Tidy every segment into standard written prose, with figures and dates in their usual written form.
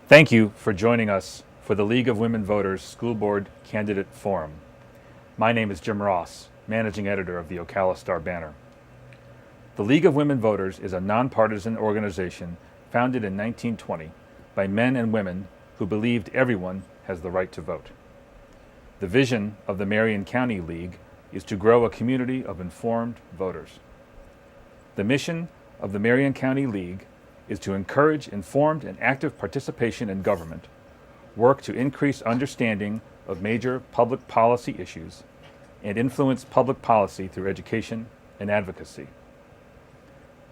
Thank you for joining us for the League of Women Voters School Board Candidate Forum. My name is Jim Ross, Managing Editor of the Ocala Star-Banner. The League of Women Voters is a nonpartisan organization founded in 1920 by men and women who believed everyone has the right to vote. The vision of the Marion County League is to grow a community of informed voters. The mission of the Marion County League is to encourage informed and active participation in government, work to increase understanding of major public policy issues, and influence public policy through education and advocacy.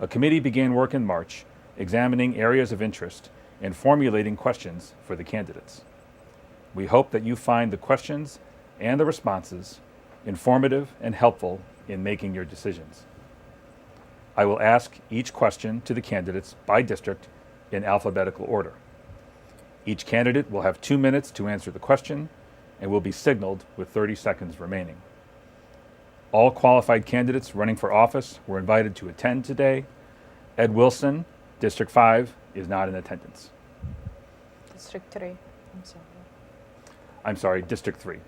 A committee began work in March, examining areas of interest and formulating questions for the candidates. We hope that you find the questions and the responses informative and helpful in making your decisions. I will ask each question to the candidates by district in alphabetical order. Each candidate will have 2 minutes to answer the question and will be signaled with 30 seconds remaining. All qualified candidates running for office were invited to attend today. Ed Wilson, District 5, is not in attendance. District 3, I'm sorry, District 3.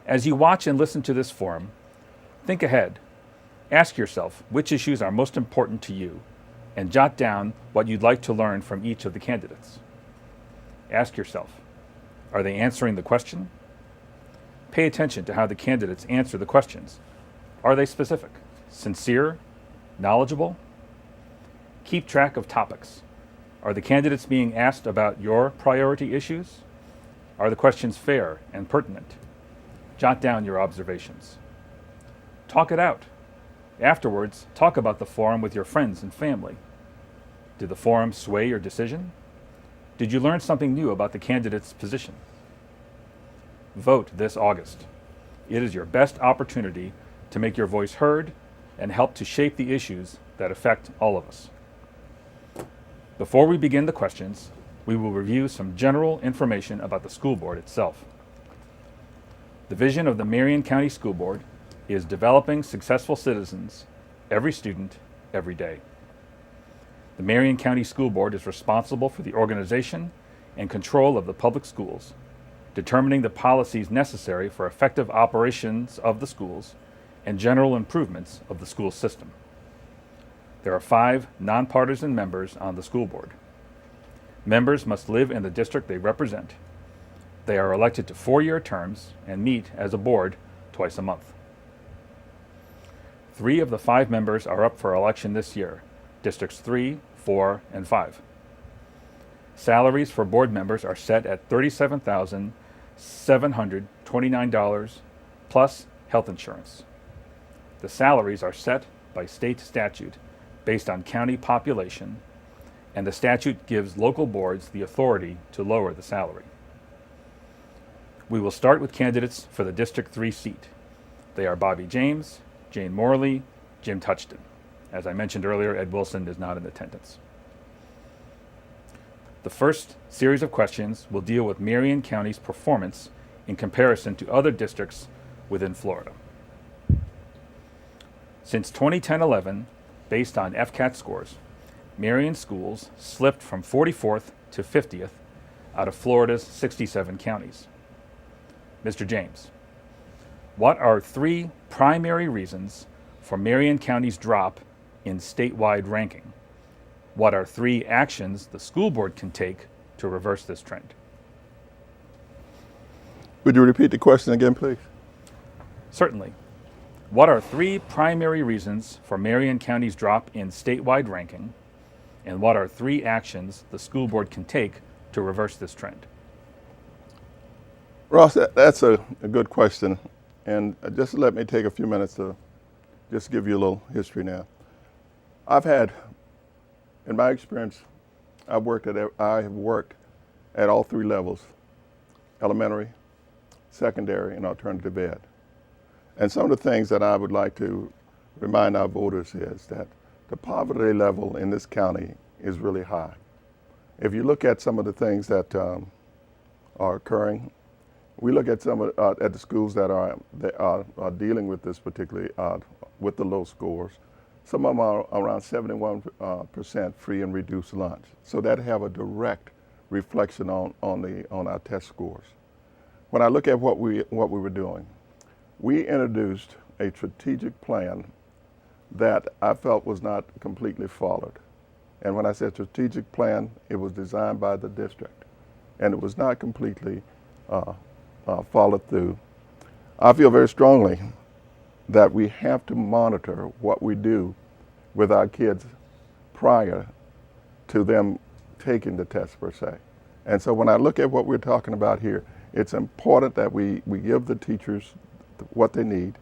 As you watch and listen to this forum, think ahead. Ask yourself which issues are most important to you and jot down what you'd like to learn from each of the candidates. Ask yourself, are they answering the question? Pay attention to how the candidates answer the questions. Are they specific, sincere, knowledgeable? Keep track of topics. Are the candidates being asked about your priority issues? Are the questions fair and pertinent? Jot down your observations. Talk it out. Afterwards, talk about the forum with your friends and family. Did the forum sway your decision? Did you learn something new about the candidate's position? Vote this August. It is your best opportunity to make your voice heard and help to shape the issues that affect all of us. Before we begin the questions, we will review some general information about the school board itself. The vision of the Marion County School Board is developing successful citizens, every student, every day. The Marion County School Board is responsible for the organization and control of the public schools, determining the policies necessary for effective operations of the schools and general improvements of the school system. There are 5 nonpartisan members on the school board. Members must live in the district they represent. They are elected to 4-year terms and meet as a board twice a month. 3 of the 5 members are up for election this year, Districts 3, 4, and 5. Salaries for board members are set at $37,729 plus health insurance. The salaries are set by state statute based on county population, and the statute gives local boards the authority to lower the salary. We will start with candidates for the District 3 seat. They are Bobby James, Jane Morley, Jim Touchton. As I mentioned earlier, Ed Wilson is not in attendance. The first series of questions will deal with Marion County's performance in comparison to other districts within Florida. Since 2010-11, based on FCAT scores, Marion schools slipped from 44th to 50th out of Florida's 67 counties. Mr. James, what are 3 primary reasons for Marion County's drop in statewide ranking? What are 3 actions the school board can take to reverse this trend? Would you repeat the question again, please? Certainly. What are 3 primary reasons for Marion County's drop in statewide ranking? And what are 3 actions the school board can take to reverse this trend? Ross, that's a good question. And just let me take a few minutes to just give you a little history now. I've had, in my experience, I have worked at all 3 levels: elementary, secondary, and alternative ed. And some of the things that I would like to remind our voters is that the poverty level in this county is really high. If you look at some of the things that are occurring, we look at some of at the schools that are dealing with this particularly with the low scores. Some of them are around 71% free and reduced lunch. So that have a direct reflection on our test scores. When I look at what we were doing, we introduced a strategic plan that I felt was not completely followed. And when I said strategic plan, it was designed by the district, and it was not completely followed through. I feel very strongly that we have to monitor what we do with our kids prior to them taking the test per se. And so when I look at what we're talking about here, it's important that we give the teachers what they need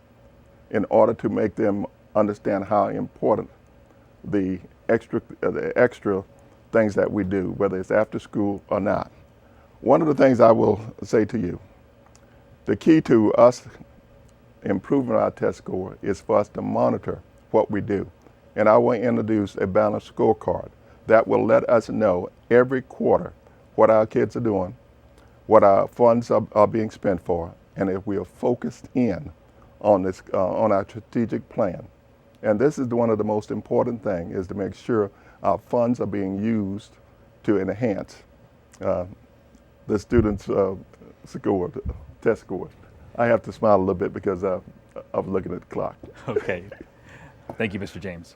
in order to make them understand how important the extra things that we do, whether it's after school or not. One of the things I will say to you, the key to us improving our test score is for us to monitor what we do. And I will introduce a balanced scorecard that will let us know every quarter what our kids are doing, what our funds are being spent for, and if we are focused in on this on our strategic plan. And this is one of the most important things, is to make sure our funds are being used to enhance the students' test scores. I have to smile a little bit because of looking at the clock. Okay. Thank you, Mr. James.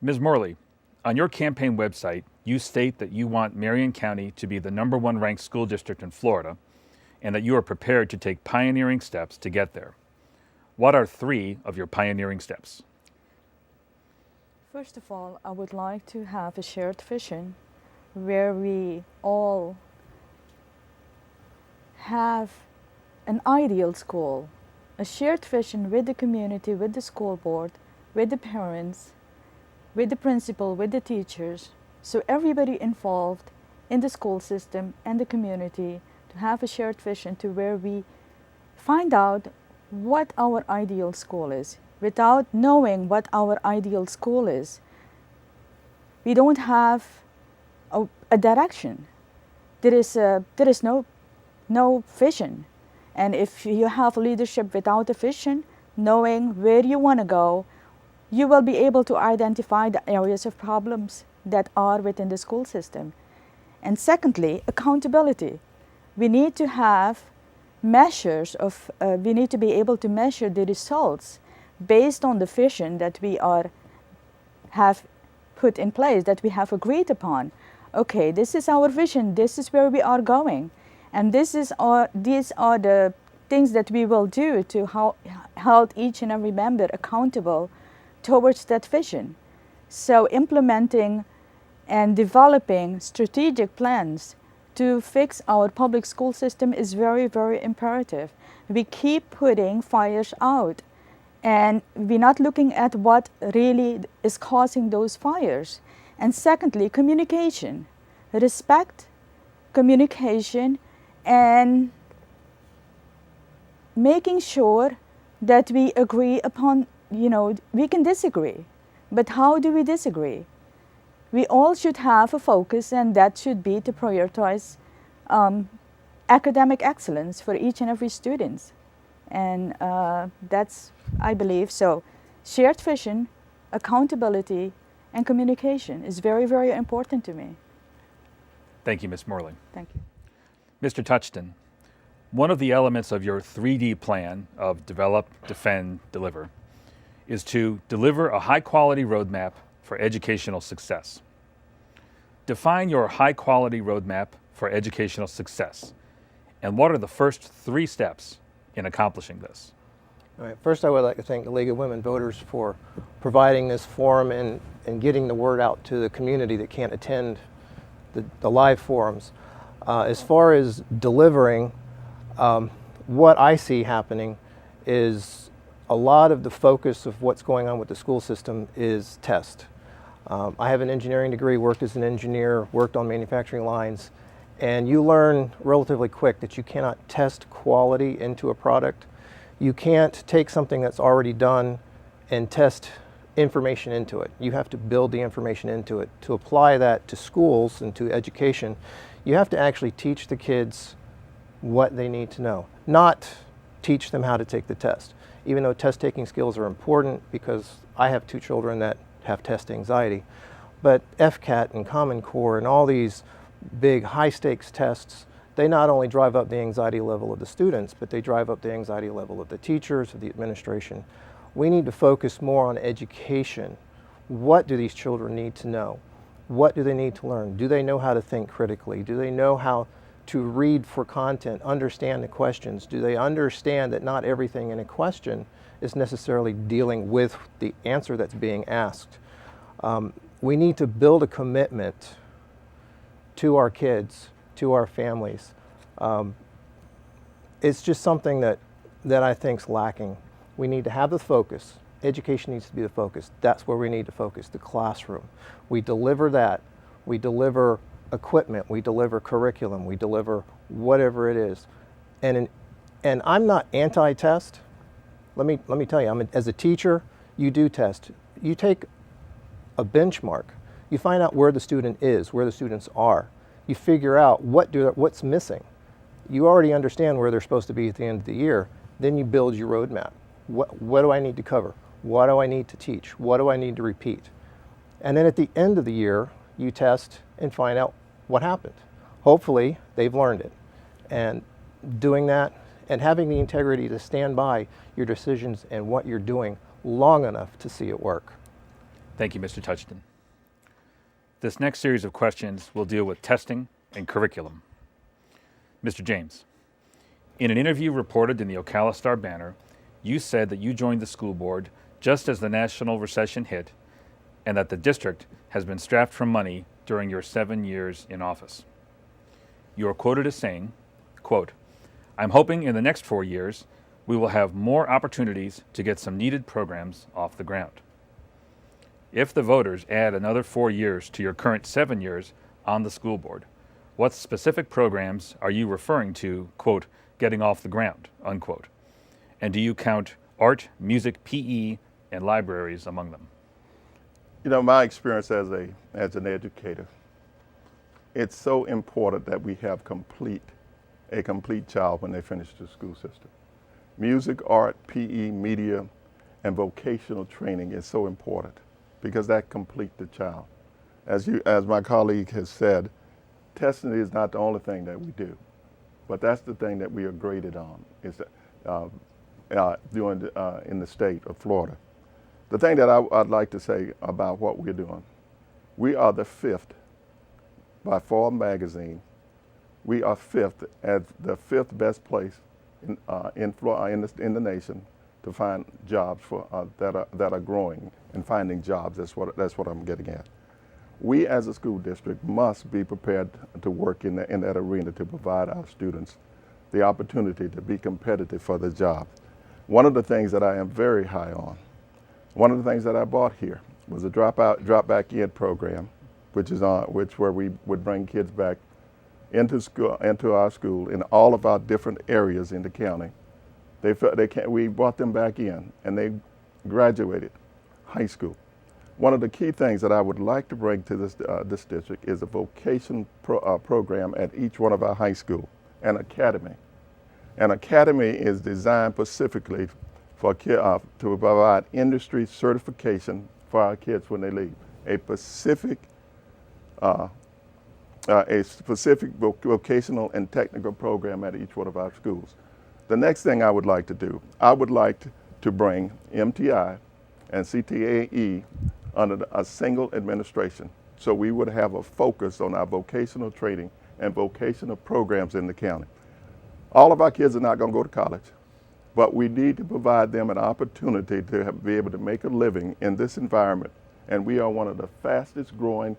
Ms. Morley, on your campaign website, you state that you want Marion County to be the #1 ranked school district in Florida, and that you are prepared to take pioneering steps to get there. What are 3 of your pioneering steps? First of all, I would like to have a shared vision where we all have an ideal school, a shared vision with the community, with the school board, with the parents, with the principal, with the teachers, so everybody involved in the school system and the community to have a shared vision to where we find out what our ideal school is. Without knowing what our ideal school is, we don't have a direction. There is no vision. And if you have leadership without a vision, knowing where you want to go, you will be able to identify the areas of problems that are within the school system. And secondly, accountability. We need to have measures of, we need to be able to measure the results based on the vision that we have put in place, that we have agreed upon. Okay, this is our vision, this is where we are going. And these are the things that we will do to hold each and every member accountable towards that vision. So implementing and developing strategic plans to fix our public school system is very, very imperative. We keep putting fires out, and we're not looking at what really is causing those fires. And secondly, communication. Respect, communication, and making sure that we agree upon, we can disagree, but how do we disagree? We all should have a focus, and that should be to prioritize academic excellence for each and every student. And that's, I believe, so shared vision, accountability, and communication is very, very important to me. Thank you, Ms. Morley. Thank you. Mr. Touchton, one of the elements of your 3D plan of develop, defend, deliver is to deliver a high-quality roadmap for educational success. Define your high-quality roadmap for educational success, and what are the first 3 steps in accomplishing this? All right. First, I would like to thank the League of Women Voters for providing this forum and getting the word out to the community that can't attend the live forums. As far as delivering, what I see happening is a lot of the focus of what's going on with the school system is test. I have an engineering degree, worked as an engineer, worked on manufacturing lines, and you learn relatively quick that you cannot test quality into a product. You can't take something that's already done and test information into it. You have to build the information into it. To apply that to schools and to education, you have to actually teach the kids what they need to know, not teach them how to take the test. Even though test taking skills are important, because I have 2 children that have test anxiety, but FCAT and Common Core and all these big high stakes tests, they not only drive up the anxiety level of the students, but they drive up the anxiety level of the teachers, of the administration. We need to focus more on education. What do these children need to know? What do they need to learn? Do they know how to think critically? Do they know how to read for content, understand the questions? Do they understand that not everything in a question is necessarily dealing with the answer that's being asked? We need to build a commitment to our kids, to our families. It's just something that I think's lacking. We need to have the focus. Education needs to be the focus. That's where we need to focus, the classroom. We deliver that. We deliver equipment. We deliver curriculum. We deliver whatever it is. And I'm not anti-test. Let me tell you, as a teacher, you do test. You take a benchmark. You find out where the student is, where the students are. You figure out what's missing. You already understand where they're supposed to be at the end of the year. Then you build your roadmap. What do I need to cover? What do I need to teach? What do I need to repeat? And then at the end of the year, you test and find out what happened. Hopefully, they've learned it. And doing that and having the integrity to stand by your decisions and what you're doing long enough to see it work. Thank you, Mr. Touchton. This next series of questions will deal with testing and curriculum. Mr. James, in an interview reported in the Ocala Star-Banner, you said that you joined the school board just as the national recession hit and that the district has been strapped for money during your 7 years in office. You are quoted as saying, quote, "I'm hoping in the next 4 years we will have more opportunities to get some needed programs off the ground." If the voters add another 4 years to your current 7 years on the school board, what specific programs are you referring to, quote, getting off the ground, unquote? And do you count art, music, PE, and libraries among them? You know, my experience as an educator, it's so important that we have a complete child when they finish the school system. Music, art, PE, media, and vocational training is so important because that completes the child. As my colleague has said, testing is not the only thing that we do, but that's the thing that we are graded on is in the state of Florida. The thing that I'd like to say about what we're doing, we are the 5th by Forbes magazine. We are 5th as the 5th best place in the nation to find jobs that are growing and finding jobs. That's what I'm getting at. We as a school district must be prepared to work in that arena to provide our students the opportunity to be competitive for the job. One of the things that I am very high on, one of the things that I bought here was a drop back in program, which where we would bring kids back into our school in all of our different areas in the county. We brought them back in and they graduated high school. One of the key things that I would like to bring to this district is a vocation program at each one of our high schools, an academy. An academy is designed specifically to provide industry certification for our kids when they leave. A specific vocational and technical program at each one of our schools. The next thing I would like to do, I would like to bring MTI and CTAE under a single administration. So we would have a focus on our vocational training and vocational programs in the county. All of our kids are not going to go to college, but we need to provide them an opportunity to be able to make a living in this environment. And we are one of the fastest growing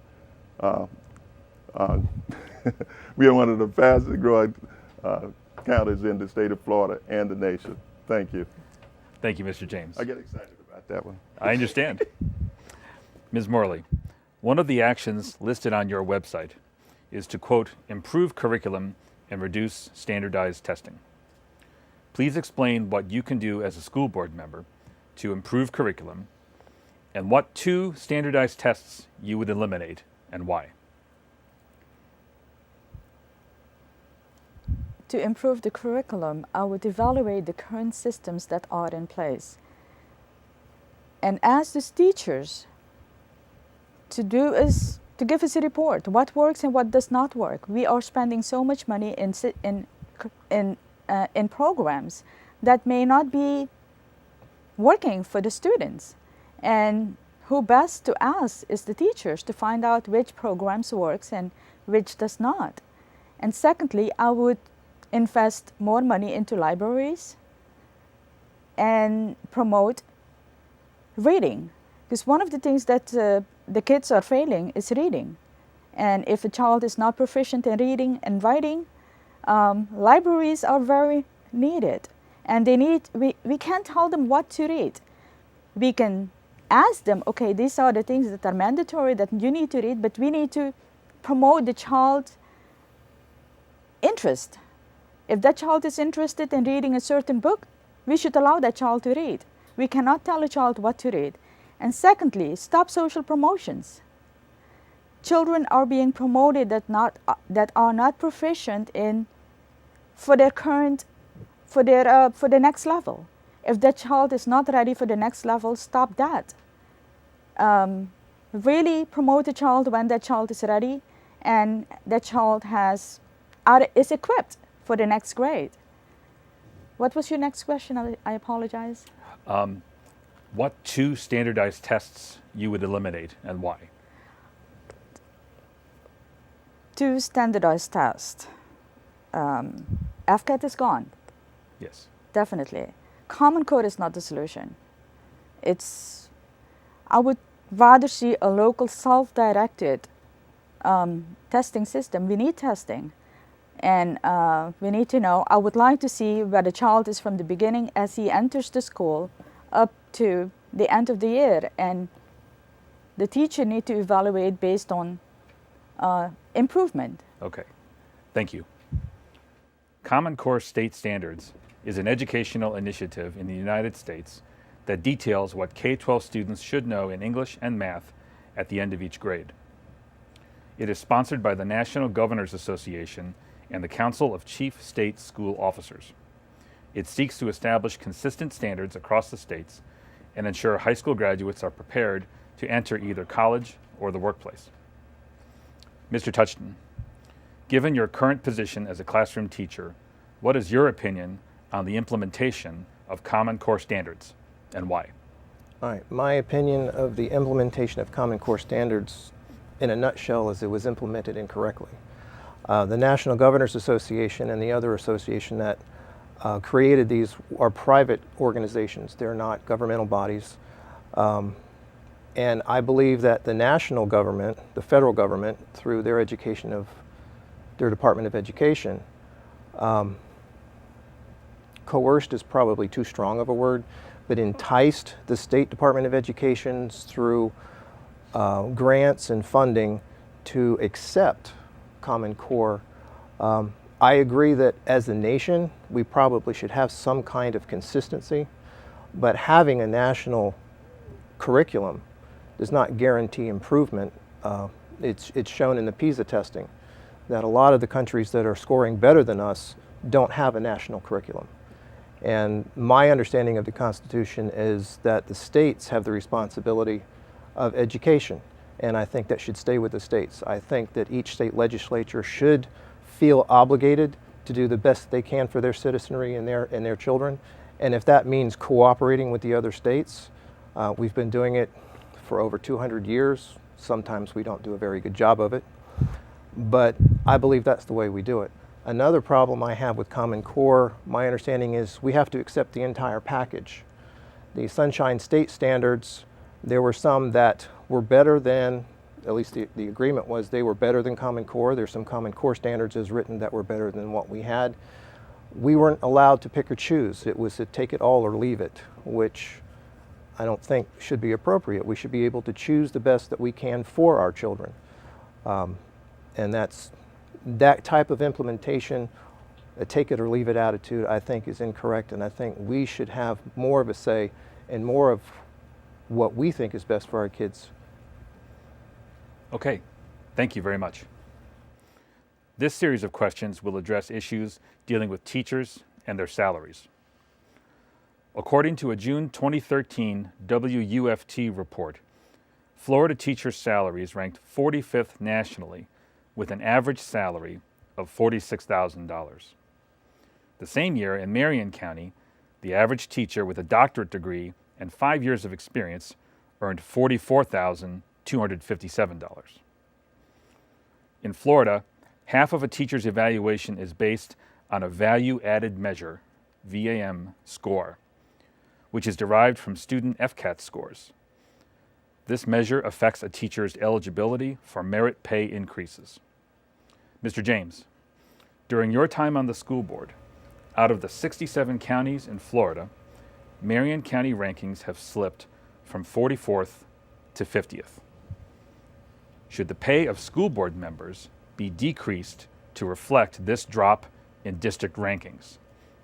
we are one of the fastest growing counties in the state of Florida and the nation. Thank you. Thank you, Mr. James. I get excited about that one. I understand. Ms. Morley, one of the actions listed on your website is to, quote, improve curriculum and reduce standardized testing. Please explain what you can do as a school board member to improve curriculum and what 2 standardized tests you would eliminate and why. To improve the curriculum, I would evaluate the current systems that are in place and ask the teachers to do as to give us a report, what works and what does not work. We are spending so much money in programs that may not be working for the students. And who best to ask is the teachers to find out which programs works and which does not. And secondly, I would invest more money into libraries and promote reading. Because one of the things that the kids are failing is reading. And if a child is not proficient in reading and writing, libraries are very needed. And we can't tell them what to read. We can ask them, okay, these are the things that are mandatory that you need to read, but we need to promote the child's interest. If that child is interested in reading a certain book, we should allow that child to read. We cannot tell a child what to read. And secondly, stop social promotions. Children are being promoted that are not proficient in for their next level. If that child is not ready for the next level, stop that. Really promote the child when that child is ready and that child is equipped for the next grade. What was your next question? I apologize. What 2 standardized tests you would eliminate and why? 2 standardized tests. FCAT is gone. Yes. Definitely. Common Core is not the solution. I would rather see a local self-directed testing system. We need testing. And we need to know, I would like to see where the child is from the beginning as he enters the school up to the end of the year. And the teacher need to evaluate based on improvement. Okay. Thank you. Common Core State Standards is an educational initiative in the United States that details what K-12 students should know in English and math at the end of each grade. It is sponsored by the National Governors Association and the Council of Chief State School Officers. It seeks to establish consistent standards across the states and ensure high school graduates are prepared to enter either college or the workplace. Mr. Touchton, given your current position as a classroom teacher, what is your opinion on the implementation of Common Core standards and why? All right, my opinion of the implementation of Common Core standards in a nutshell is it was implemented incorrectly. The National Governors Association and the other association that created these are private organizations. They're not governmental bodies. And I believe that the national government, the federal government, through their Department of Education, coerced is probably too strong of a word, but enticed the State Department of Education through grants and funding to accept Common Core. I agree that as a nation, we probably should have some kind of consistency, but having a national curriculum does not guarantee improvement. It's shown in the PISA testing that a lot of the countries that are scoring better than us don't have a national curriculum. And my understanding of the Constitution is that the states have the responsibility of education, and I think that should stay with the states. I think that each state legislature should feel obligated to do the best they can for their citizenry and their children. And if that means cooperating with the other states, we've been doing it for over 200 years. Sometimes we don't do a very good job of it, but I believe that's the way we do it. Another problem I have with Common Core, my understanding is we have to accept the entire package. The Sunshine State standards, there were some that were better than, at least the agreement was they were better than Common Core. There's some Common Core standards as written that were better than what we had. We weren't allowed to pick or choose. It was to take it all or leave it, which I don't think should be appropriate. We should be able to choose the best that we can for our children. And that type of implementation, a take it or leave it attitude, I think is incorrect, and I think we should have more of a say and more of what we think is best for our kids. Okay, thank you very much. This series of questions will address issues dealing with teachers and their salaries. According to a June 2013 WUFT report, Florida teachers' salaries ranked 45th nationally with an average salary of $46,000. The same year in Marion County, the average teacher with a doctorate degree and 5 years of experience earned $44,257. In Florida, half of a teacher's evaluation is based on a value-added measure, VAM, score, which is derived from student FCAT scores. This measure affects a teacher's eligibility for merit pay increases. Mr. James, during your time on the school board, out of the 67 counties in Florida, Marion County rankings have slipped from 44th to 50th. Should the pay of school board members be decreased to reflect this drop in district rankings?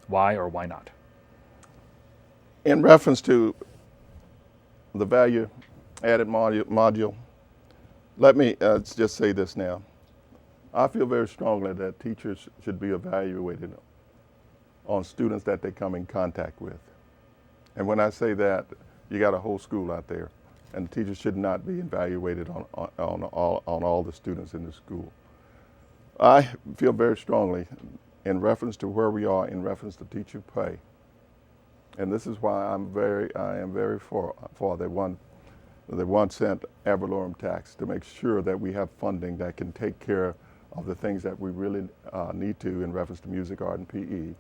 Why or why not? In reference to the value added module, let me just say this now. I feel very strongly that teachers should be evaluated on students that they come in contact with. And when I say that, you got a whole school out there, and teachers should not be evaluated on all the students in the school. I feel very strongly in reference to where we are in reference to teacher pay. And this is why I am very for the 1 cent ad valorem tax, to make sure that we have funding that can take care of the things that we really need to in reference to music, art, and PE.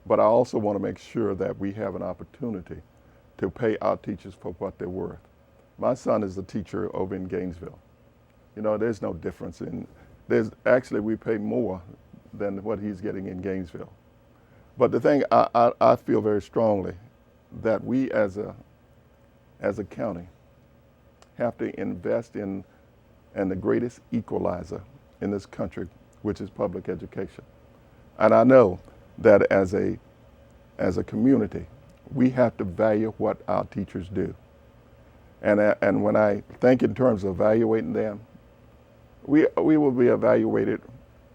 But I also want to make sure that we have an opportunity to pay our teachers for what they're worth. My son is a teacher over in Gainesville. You know, there's no difference actually we pay more than what he's getting in Gainesville. But the thing I feel very strongly that we as a county have to invest in the greatest equalizer in this country, which is public education. And I know that as a community, we have to value what our teachers do. And when I think in terms of evaluating them, we will be evaluated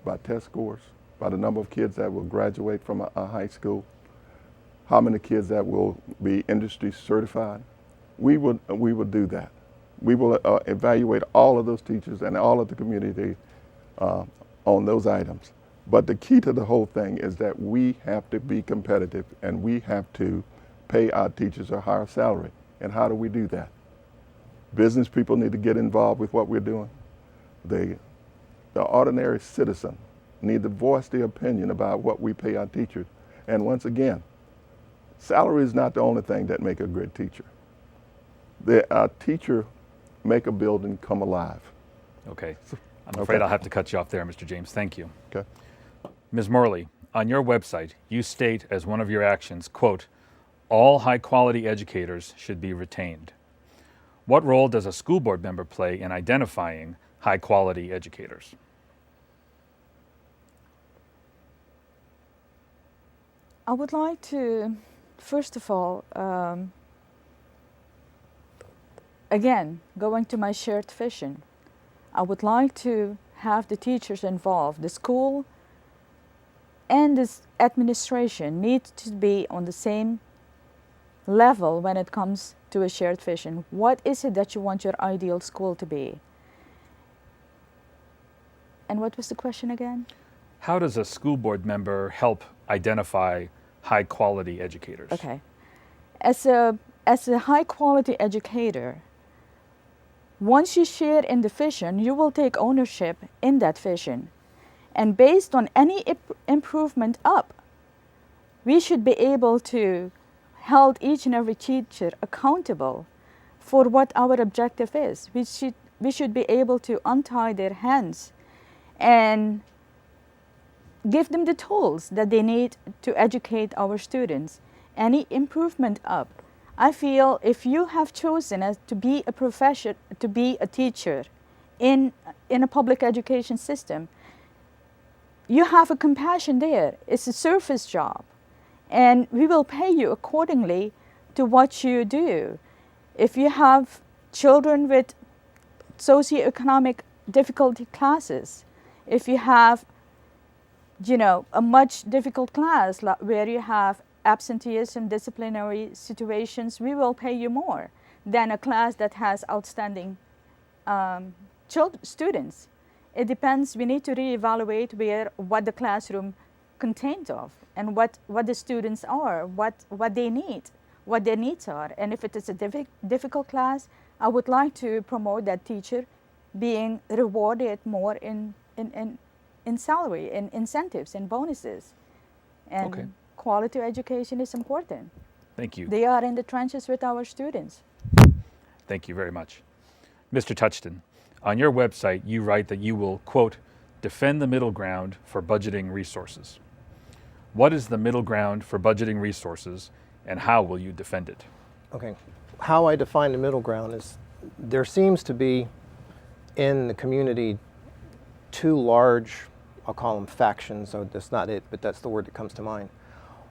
by test scores, by the number of kids that will graduate from a high school, how many kids that will be industry certified. We will do that. We will evaluate all of those teachers and all of the community on those items. But the key to the whole thing is that we have to be competitive, and we have to pay our teachers a higher salary. And how do we do that? Business people need to get involved with what we're doing. The ordinary citizen need to voice their opinion about what we pay our teachers. And once again, salary is not the only thing that make a great teacher. Our teacher make a building come alive. Okay. I'm afraid I'll have to cut you off there, Mr. James. Thank you. Okay. Ms. Morley, on your website, you state as one of your actions, quote, all high-quality educators should be retained. What role does a school board member play in identifying high-quality educators? I would like to, first of all, again, going to my shared vision, I would like to have the teachers involved. The school and this administration need to be on the same level when it comes to a shared vision. What is it that you want your ideal school to be? And what was the question again? How does a school board member help identify high-quality educators? Okay. As a high-quality educator, once you share in the vision, you will take ownership in that vision. And based on any improvement up, we should be able to hold each and every teacher accountable for what our objective is. We should be able to untie their hands and give them the tools that they need to educate our students. Any improvement up, I feel if you have chosen to be a profession, to be a teacher in a public education system, you have a compassion there. It's a service job, and we will pay you accordingly to what you do. If you have children with socioeconomic difficulty classes, if you have, a much difficult class where you have absenteeism, disciplinary situations, we will pay you more than a class that has outstanding students. It depends. We need to reevaluate what the classroom contains of, and what the students are, what they need, what their needs are. And if it is a difficult class, I would like to promote that teacher being rewarded more in salary, in incentives, and bonuses. And Okay. quality education is important. Thank you. They are in the trenches with our students. Thank you very much. Mr. Touchton, on your website, you write that you will, quote, defend the middle ground for budgeting resources. What is the middle ground for budgeting resources, and how will you defend it? Okay. How I define the middle ground is there seems to be in the community two large, I'll call them factions, so that's not it, but that's the word that comes to mind.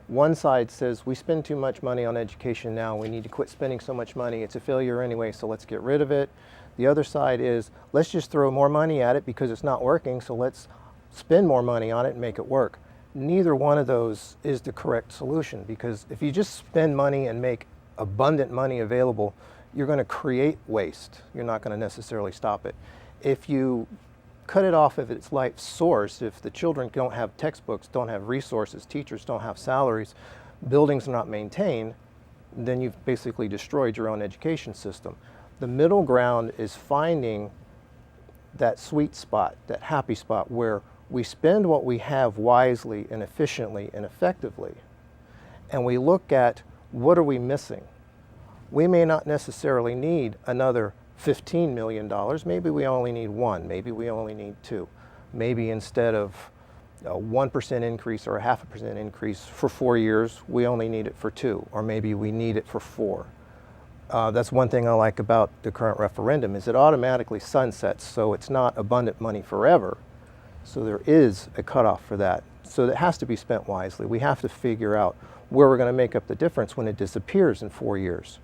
One side says we spend too much money on education now, we need to quit spending so much money, it's a failure anyway, so let's get rid of it. The other side is let's just throw more money at it because it's not working, so let's spend more money on it and make it work. Neither one of those is the correct solution, because if you just spend money and make abundant money available, you're going to create waste. You're not going to necessarily stop it. If you cut it off of its life source, if the children don't have textbooks, don't have resources, teachers don't have salaries, buildings are not maintained, then you've basically destroyed your own education system. The middle ground is finding that sweet spot, that happy spot where we spend what we have wisely and efficiently and effectively, and we look at what are we missing. We may not necessarily need another $15 million, maybe we only need one, maybe we only need two. Maybe instead of a 1% increase or a 0.5% increase for 4 years, we only need it for 2, or maybe we need it for 4. That's one thing I like about the current referendum is it automatically sunsets, so it's not abundant money forever. So there is a cutoff for that. So it has to be spent wisely. We have to figure out where we're going to make up the difference when it disappears in 4 years.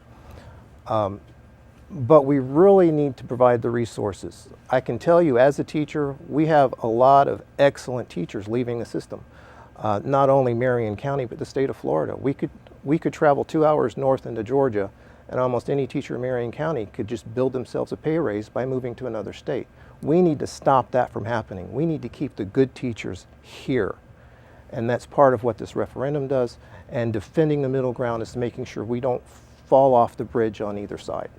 But we really need to provide the resources. I can tell you as a teacher, we have a lot of excellent teachers leaving the system. Not only Marion County, but the state of Florida. We could travel 2 hours north into Georgia, and almost any teacher in Marion County could just build themselves a pay raise by moving to another state. We need to stop that from happening. We need to keep the good teachers here. And that's part of what this referendum does. And defending the middle ground is making sure we don't fall off the bridge on either side.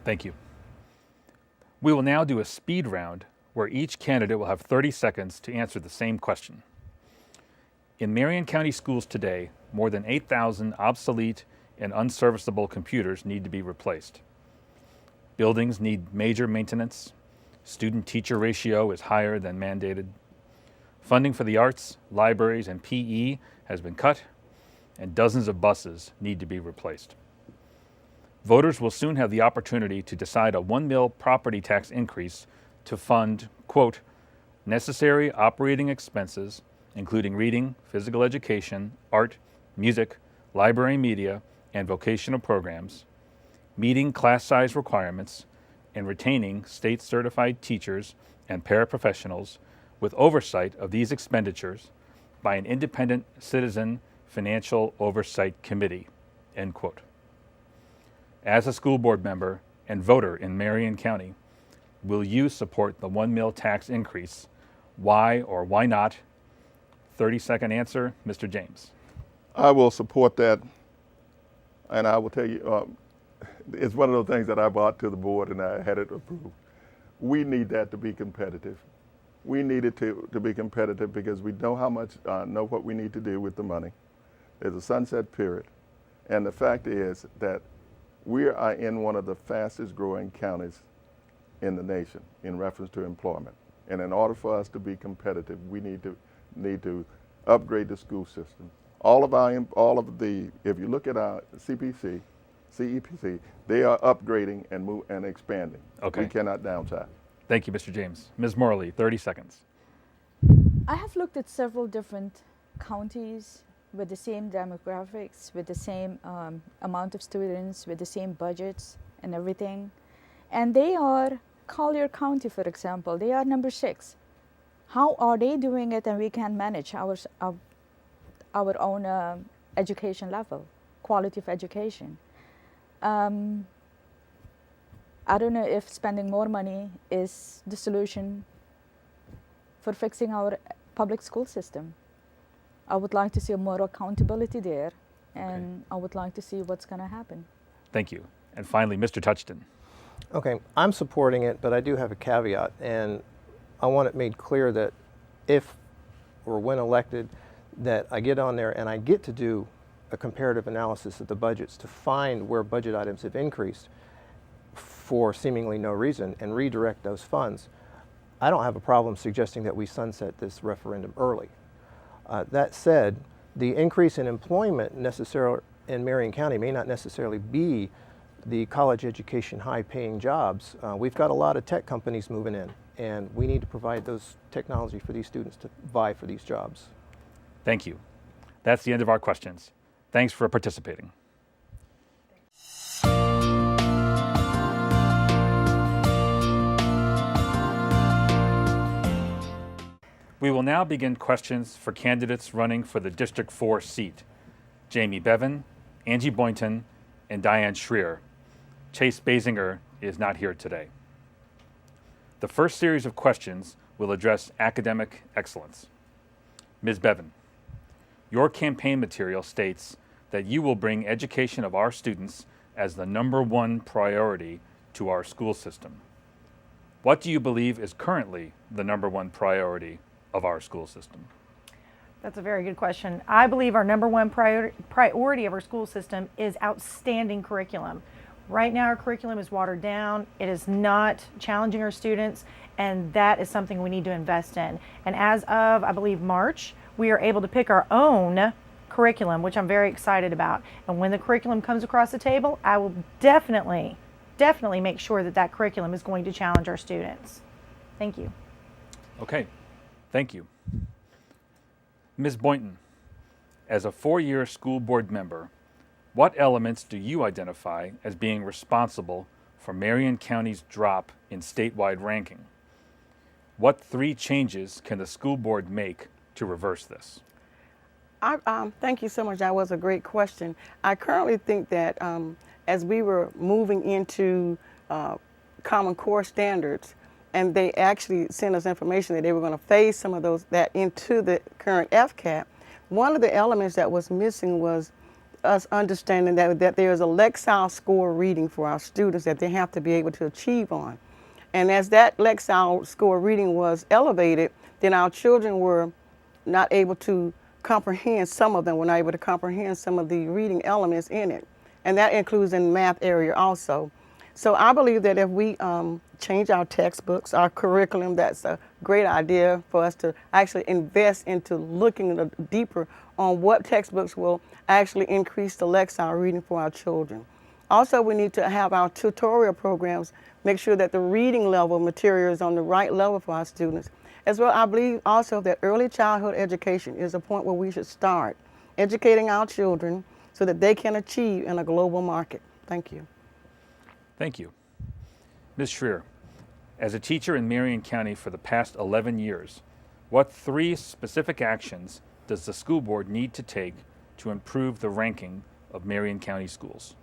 Thank you. We will now do a speed round where each candidate will have 30 seconds to answer the same question. In Marion County schools today, more than 8,000 obsolete and unserviceable computers need to be replaced. Buildings need major maintenance. Student-teacher ratio is higher than mandated. Funding for the arts, libraries, and PE has been cut, and dozens of buses need to be replaced. Voters will soon have the opportunity to decide a $1 million property tax increase to fund, quote, necessary operating expenses, including reading, physical education, art, music, library media, and vocational programs, meeting class size requirements, and retaining state-certified teachers and paraprofessionals with oversight of these expenditures by an independent citizen financial oversight committee, end quote. As a school board member and voter in Marion County, will you support the $1 million tax increase? Why or why not? 30-second answer, Mr. James. I will support that, and I will tell you, it's one of those things that I brought to the board and I had it approved. We need that to be competitive. We need it to be competitive because we know know what we need to do with the money. There's a sunset period, and the fact is that we are in one of the fastest growing counties in the nation in reference to employment. And in order for us to be competitive, we need to upgrade the school system. If you look at our CPC, CEPC, they are upgrading and expanding. Okay. We cannot downsize. Thank you, Mr. James. Ms. Morley, 30 seconds. I have looked at several different counties with the same demographics, with the same amount of students, with the same budgets and everything. And they are, Collier County, for example, they are number 6. How are they doing it, and we can manage our own education level, quality of education? I don't know if spending more money is the solution for fixing our public school system. I would like to see more accountability there, and I would like to see what's going to happen. Thank you. And finally, Mr. Touchton. Okay, I'm supporting it, but I do have a caveat, and I want it made clear that if or when elected, that I get on there and I get to do a comparative analysis of the budgets to find where budget items have increased for seemingly no reason and redirect those funds. I don't have a problem suggesting that we sunset this referendum early. That said, the increase in employment necessarily in Marion County may not necessarily be the college education high-paying jobs. We've got a lot of tech companies moving in, and we need to provide those technology for these students to vie for these jobs. Thank you. That's the end of our questions. Thanks for participating. We will now begin questions for candidates running for the District 4 seat. Jamie Bevan, Angie Boynton, and Diane Schreier. Chase Basinger is not here today. The first series of questions will address academic excellence. Ms. Bevan, your campaign material states that you will bring education of our students as the #1 priority to our school system. What do you believe is currently the #1 priority of our school system? That's a very good question. I believe our #1 priority of our school system is outstanding curriculum. Right now, our curriculum is watered down. It is not challenging our students, and that is something we need to invest in. And as of, I believe, March, we are able to pick our own curriculum, which I'm very excited about. And when the curriculum comes across the table, I will definitely make sure that that curriculum is going to challenge our students. Thank you. Okay, thank you. Ms. Boynton, as a 4-year school board member, what elements do you identify as being responsible for Marion County's drop in statewide ranking? What 3 changes can the school board make to reverse this? Thank you so much. That was a great question. I currently think that as we were moving into Common Core standards, and they actually sent us information that they were going to phase some of that into the current FCAT, one of the elements that was missing was us understanding that there is a Lexile score reading for our students that they have to be able to achieve on. And as that Lexile score reading was elevated, then our children were not able to comprehend, some of them were not able to comprehend some of the reading elements in it. And that includes in the math area also. So I believe that if we change our textbooks, our curriculum, that's a great idea for us to actually invest into looking deeper on what textbooks will actually increase the Lexile reading for our children. Also, we need to have our tutorial programs make sure that the reading level material is on the right level for our students. As well, I believe also that early childhood education is a point where we should start educating our children so that they can achieve in a global market. Thank you. Thank you. Ms. Schreier, as a teacher in Marion County for the past 11 years, what 3 specific actions does the school board need to take to improve the ranking of Marion County schools?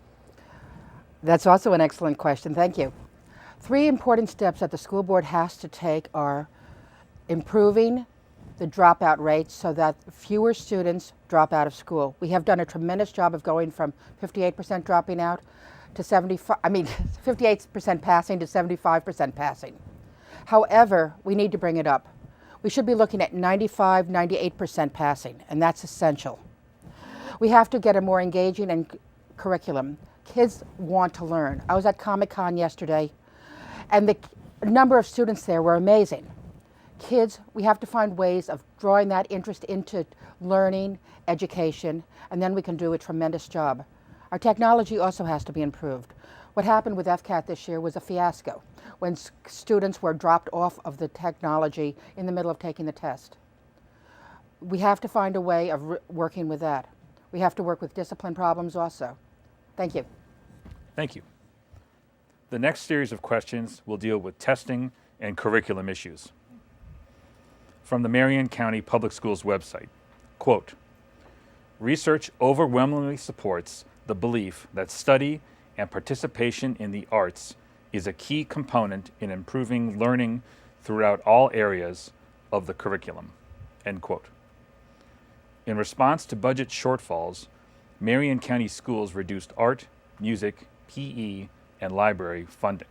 That's also an excellent question. Thank you. 3 important steps that the school board has to take are improving the dropout rates so that fewer students drop out of school. We have done a tremendous job of going from 58% dropping out to 58% passing to 75% passing. However, we need to bring it up. We should be looking at 95, 98% passing, and that's essential. We have to get a more engaging curriculum. Kids want to learn. I was at Comic-Con yesterday, and the number of students there were amazing. Kids, we have to find ways of drawing that interest into learning, education, and then we can do a tremendous job. Our technology also has to be improved. What happened with FCAT this year was a fiasco when students were dropped off of the technology in the middle of taking the test. We have to find a way of working with that. We have to work with discipline problems also. Thank you. Thank you. The next series of questions will deal with testing and curriculum issues. From the Marion County Public Schools website, quote, research overwhelmingly supports the belief that study and participation in the arts is a key component in improving learning throughout all areas of the curriculum, end quote. In response to budget shortfalls, Marion County Schools reduced art, music, PE, and library funding.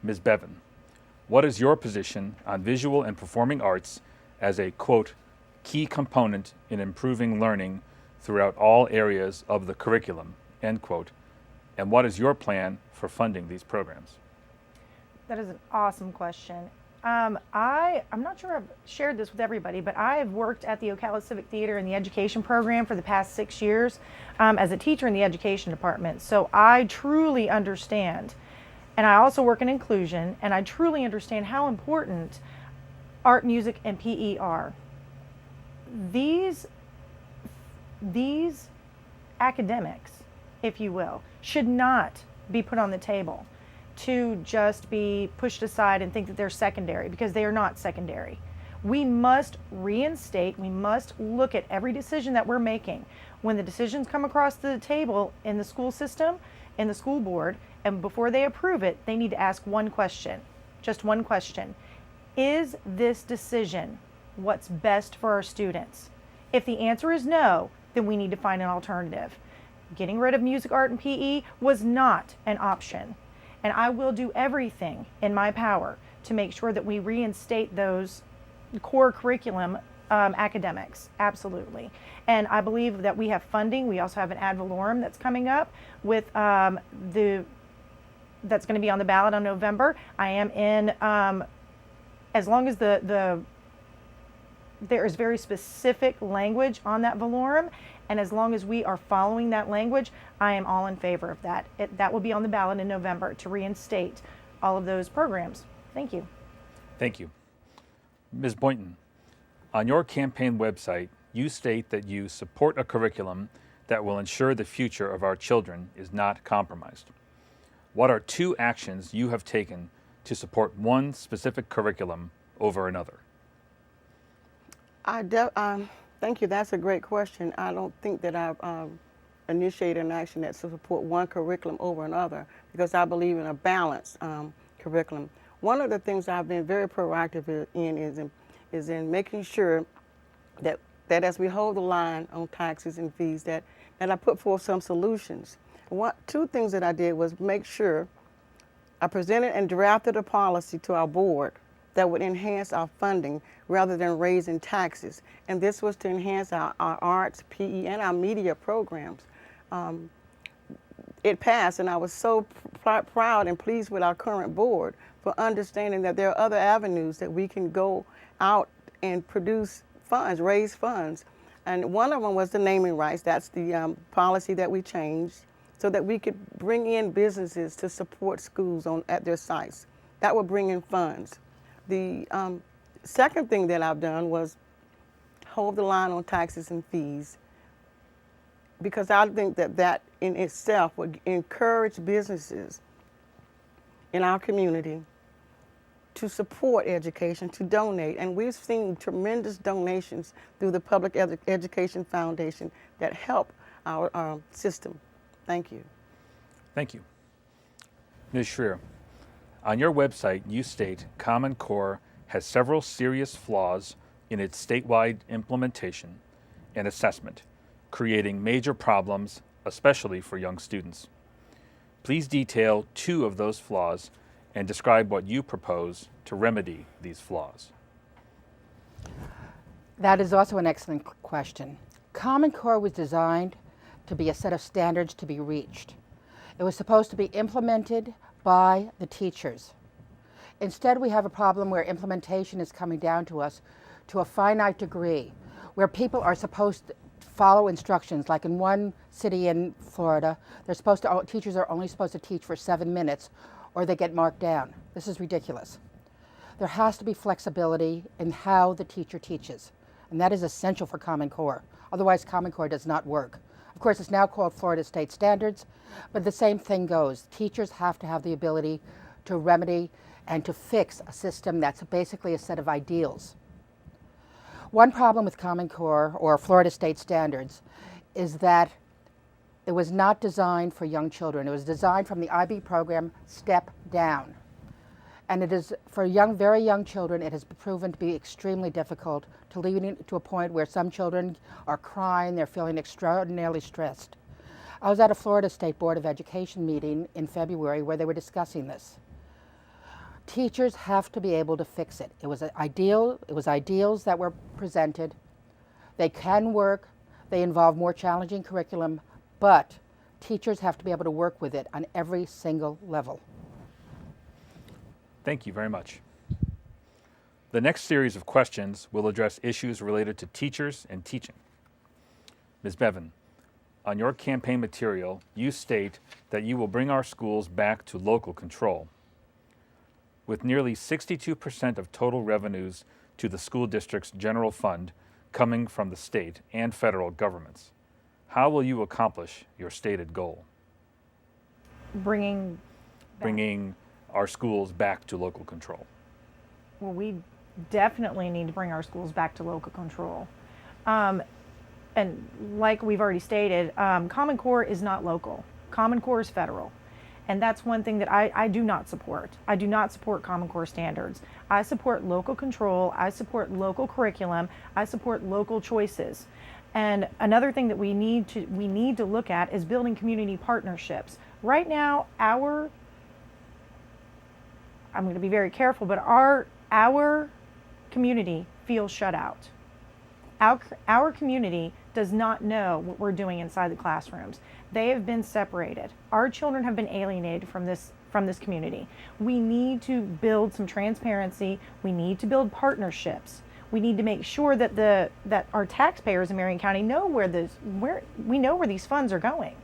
Ms. Bevan, what is your position on visual and performing arts as a, quote, key component in improving learning throughout all areas of the curriculum, end quote, and what is your plan for funding these programs? That is an awesome question. I'm not sure I've shared this with everybody, but I have worked at the Ocala Civic Theater in the education program for the past 6 years as a teacher in the education department. So I truly understand, and I also work in inclusion, and I truly understand how important art, music, and PE are. These academics, if you will, should not be put on the table to just be pushed aside and think that they're secondary, because they are not secondary. We must reinstate, we must look at every decision that we're making. When the decisions come across the table in the school system, in the school board, and before they approve it, they need to ask one question, just one question. Is this decision what's best for our students? If the answer is no, then we need to find an alternative. Getting rid of music, art, and PE was not an option. And I will do everything in my power to make sure that we reinstate those core curriculum academics, absolutely. And I believe that we have funding. We also have an ad valorem that's coming up with that's going to be on the ballot on November. I am in, as long as there is very specific language on that valorem, and as long as we are following that language, I am all in favor of that. That will be on the ballot in November to reinstate all of those programs. Thank you. Thank you. Ms. Boynton, on your campaign website, you state that you support a curriculum that will ensure the future of our children is not compromised. What are 2 actions you have taken to support one specific curriculum over another? Thank you. That's a great question. I don't think that I've initiated an action that support one curriculum over another, because I believe in a balanced curriculum. One of the things I've been very proactive in is in making sure that as we hold the line on taxes and fees, that I put forth some solutions. 2 things that I did was make sure I presented and drafted a policy to our board that would enhance our funding rather than raising taxes. And this was to enhance our arts, PE, and our media programs. It passed, and I was so proud and pleased with our current board for understanding that there are other avenues that we can go out and produce funds, raise funds. And one of them was the naming rights. That's the policy that we changed so that we could bring in businesses to support schools at their sites. That would bring in funds. The second thing that I've done was hold the line on taxes and fees, because I think that in itself would encourage businesses in our community to support education, to donate. And we've seen tremendous donations through the Public Education Foundation that help our system. Thank you. Thank you. Ms. Schreer, on your website, you state Common Core has several serious flaws in its statewide implementation and assessment, creating major problems, especially for young students. Please detail 2 of those flaws and describe what you propose to remedy these flaws. That is also an excellent question. Common Core was designed to be a set of standards to be reached. It was supposed to be implemented by the teachers. Instead, we have a problem where implementation is coming down to us to a finite degree, where people are supposed to follow instructions. Like in one city in Florida, teachers are only supposed to teach for 7 minutes, or they get marked down. This is ridiculous. There has to be flexibility in how the teacher teaches, and that is essential for Common Core. Otherwise, Common Core does not work. Of course, it's now called Florida State Standards, but the same thing goes. Teachers have to have the ability to remedy and to fix a system that's basically a set of ideals. One problem with Common Core or Florida State Standards is that It was not designed for young children. It was designed from the IB program step down. And it is, for very young children, it has proven to be extremely difficult, to leading to a point where some children are crying, they're feeling extraordinarily stressed. I was at a Florida State Board of Education meeting in February where they were discussing this. Teachers have to be able to fix it. It was ideals that were presented. They can work, they involve more challenging curriculum, but teachers have to be able to work with it on every single level. Thank you very much. The next series of questions will address issues related to teachers and teaching. Ms. Bevan, on your campaign material, you state that you will bring our schools back to local control. With nearly 62% of total revenues to the school district's general fund coming from the state and federal governments, how will you accomplish your stated goal? Bringing our schools back to local control. Well, we definitely need to bring our schools back to local control. And like we've already stated, Common Core is not local. Common Core is federal. And that's one thing that I do not support. I do not support Common Core standards. I support local control. I support local curriculum. I support local choices. And another thing that we need to look at is building community partnerships. Right now, I'm going to be very careful, but our community feels shut out. Our community does not know what we're doing inside the classrooms. They have been separated. Our children have been alienated from this community. We need to build some transparency. We need to build partnerships. We need to make sure that our taxpayers in Marion County know where these funds are going.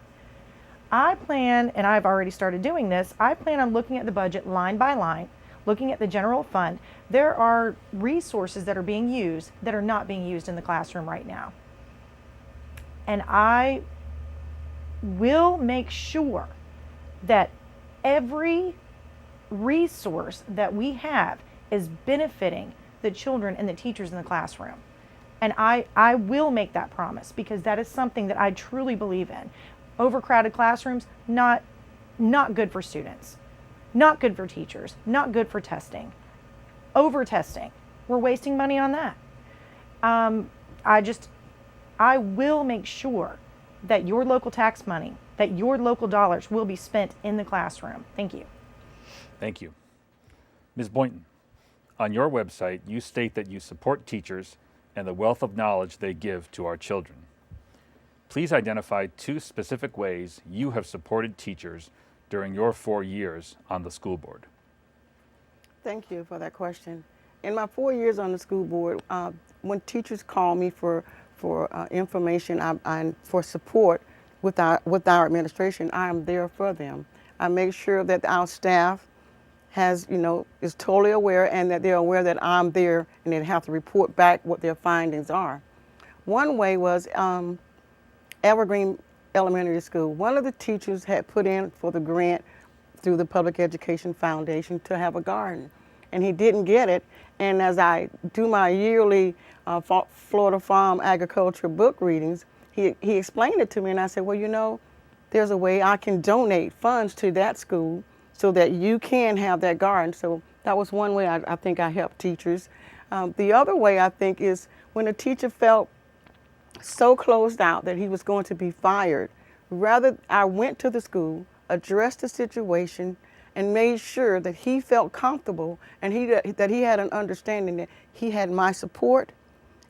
I plan, and I've already started doing this, I plan on looking at the budget line by line, looking at the general fund. There are resources that are being used that are not being used in the classroom right now. And I will make sure that every resource that we have is benefiting the children and the teachers in the classroom. And I will make that promise, because that is something that I truly believe in. Overcrowded classrooms, not good for students, not good for teachers, not good for testing. Over testing, we're wasting money on that. I will make sure that your local tax money, that your local dollars will be spent in the classroom. Thank you. Thank you. Ms. Boynton, on your website, you state that you support teachers and the wealth of knowledge they give to our children. Please identify 2 specific ways you have supported teachers during your 4 years on the school board. Thank you for that question. In my 4 years on the school board, when teachers call me for information and for support with our administration, I am there for them. I make sure that our staff is totally aware, and that they're aware that I'm there, and they have to report back what their findings are. One way was Evergreen Elementary School. One of the teachers had put in for the grant through the Public Education Foundation to have a garden, and he didn't get it. And as I do my yearly Florida Farm Agriculture book readings, he explained it to me, and I said, well, there's a way I can donate funds to that school so that you can have that garden. So that was one way I think I helped teachers. The other way, I think, is when a teacher felt so closed out that he was going to be fired, I went to the school, addressed the situation, and made sure that he felt comfortable, and that he had an understanding that he had my support.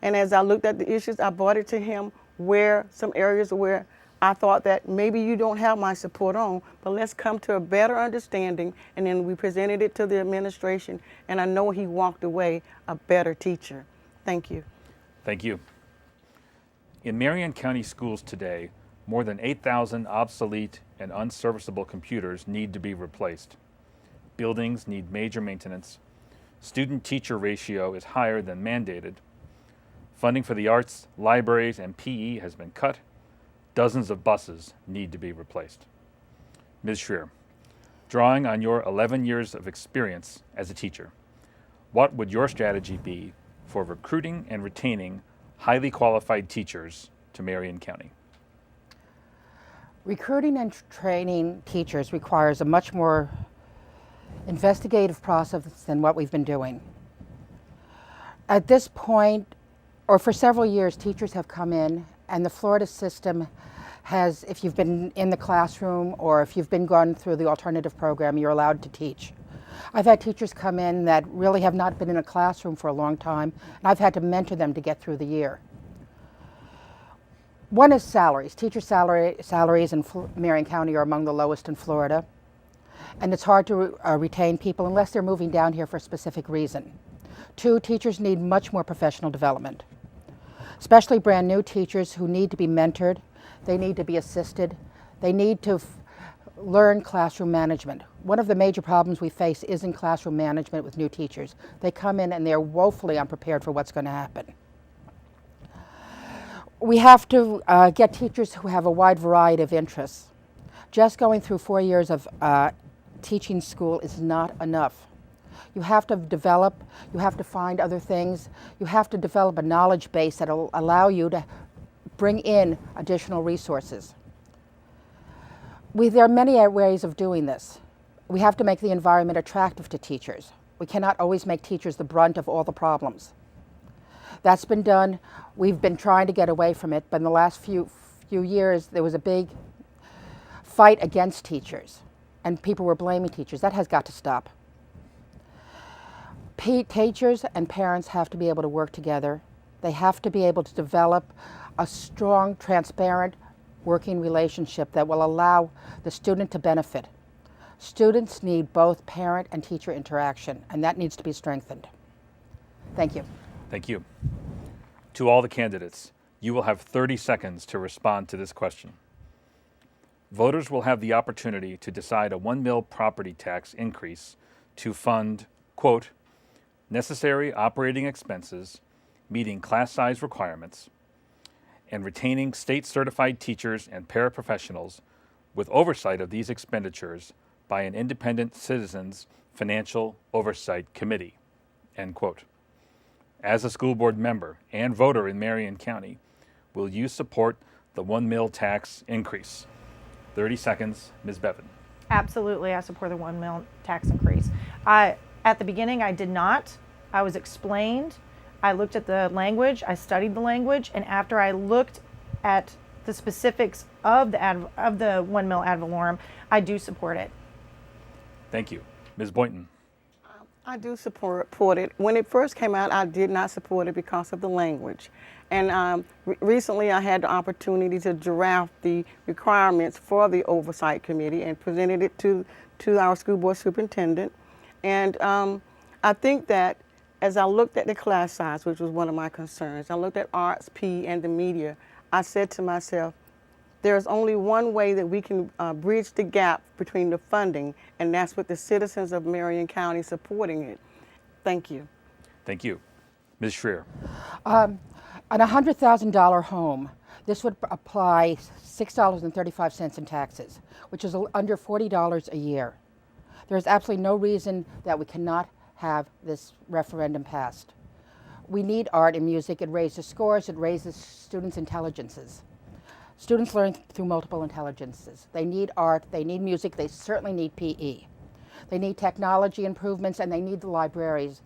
And as I looked at the issues, I brought it to him some areas where I thought that maybe you don't have my support on, but let's come to a better understanding. And then we presented it to the administration, and I know he walked away a better teacher. Thank you. Thank you. In Marion County schools today, more than 8,000 obsolete and unserviceable computers need to be replaced. Buildings need major maintenance. Student-teacher ratio is higher than mandated. Funding for the arts, libraries, and PE has been cut. Dozens of buses need to be replaced. Ms. Schreer, drawing on your 11 years of experience as a teacher, what would your strategy be for recruiting and retaining highly qualified teachers to Marion County? Recruiting and training teachers requires a much more investigative process than what we've been doing. At this point, or for several years, teachers have come in, and the Florida system has, if you've been in the classroom or if you've been gone through the alternative program, you're allowed to teach. I've had teachers come in that really have not been in a classroom for a long time, and I've had to mentor them to get through the year. One is salaries. Teacher salaries in Marion County are among the lowest in Florida, and it's hard to retain people unless they're moving down here for a specific reason. 2, teachers need much more professional development, especially brand new teachers who need to be mentored. They need to be assisted. They need to learn classroom management. One of the major problems we face is in classroom management with new teachers. They come in and they're woefully unprepared for what's going to happen. We have to get teachers who have a wide variety of interests. Just going through 4 years of teaching school is not enough. You have to develop, you have to find other things, you have to develop a knowledge base that will allow you to bring in additional resources. There are many ways of doing this. We have to make the environment attractive to teachers. We cannot always make teachers the brunt of all the problems. That's been done. We've been trying to get away from it, but in the last few years there was a big fight against teachers, and people were blaming teachers. That has got to stop. Teachers and parents have to be able to work together. They have to be able to develop a strong, transparent working relationship that will allow the student to benefit. Students need both parent and teacher interaction, and that needs to be strengthened. Thank you. Thank you. To all the candidates, you will have 30 seconds to respond to this question. Voters will have the opportunity to decide a 1 mil property tax increase to fund, quote, necessary operating expenses, meeting class size requirements, and retaining state-certified teachers and paraprofessionals with oversight of these expenditures by an independent citizens financial oversight committee, end quote. As a school board member and voter in Marion County, will you support the 1 mil tax increase? 30 seconds, Ms. Bevan. Absolutely, I support the 1 mil tax increase. At the beginning, I did not. I was explained. I looked at the language, I studied the language, and after I looked at the specifics of the 1 mil ad valorem, I do support it. Thank you. Ms. Boynton. I do support it. When it first came out, I did not support it because of the language. And recently I had the opportunity to draft the requirements for the oversight committee and presented it to our school board superintendent. And I think that as I looked at the class size, which was one of my concerns, I looked at arts, P, and the media, I said to myself, there's only one way that we can bridge the gap between the funding, and that's with the citizens of Marion County supporting it. Thank you. Thank you. Ms. Schreer. On a $100,000 home, this would apply $6.35 in taxes, which is under $40 a year. There is absolutely no reason that we cannot have this referendum passed. We need art and music. It raises scores. It raises students' intelligences. Students learn through multiple intelligences. They need art, they need music, they certainly need PE. They need technology improvements, and they need the libraries.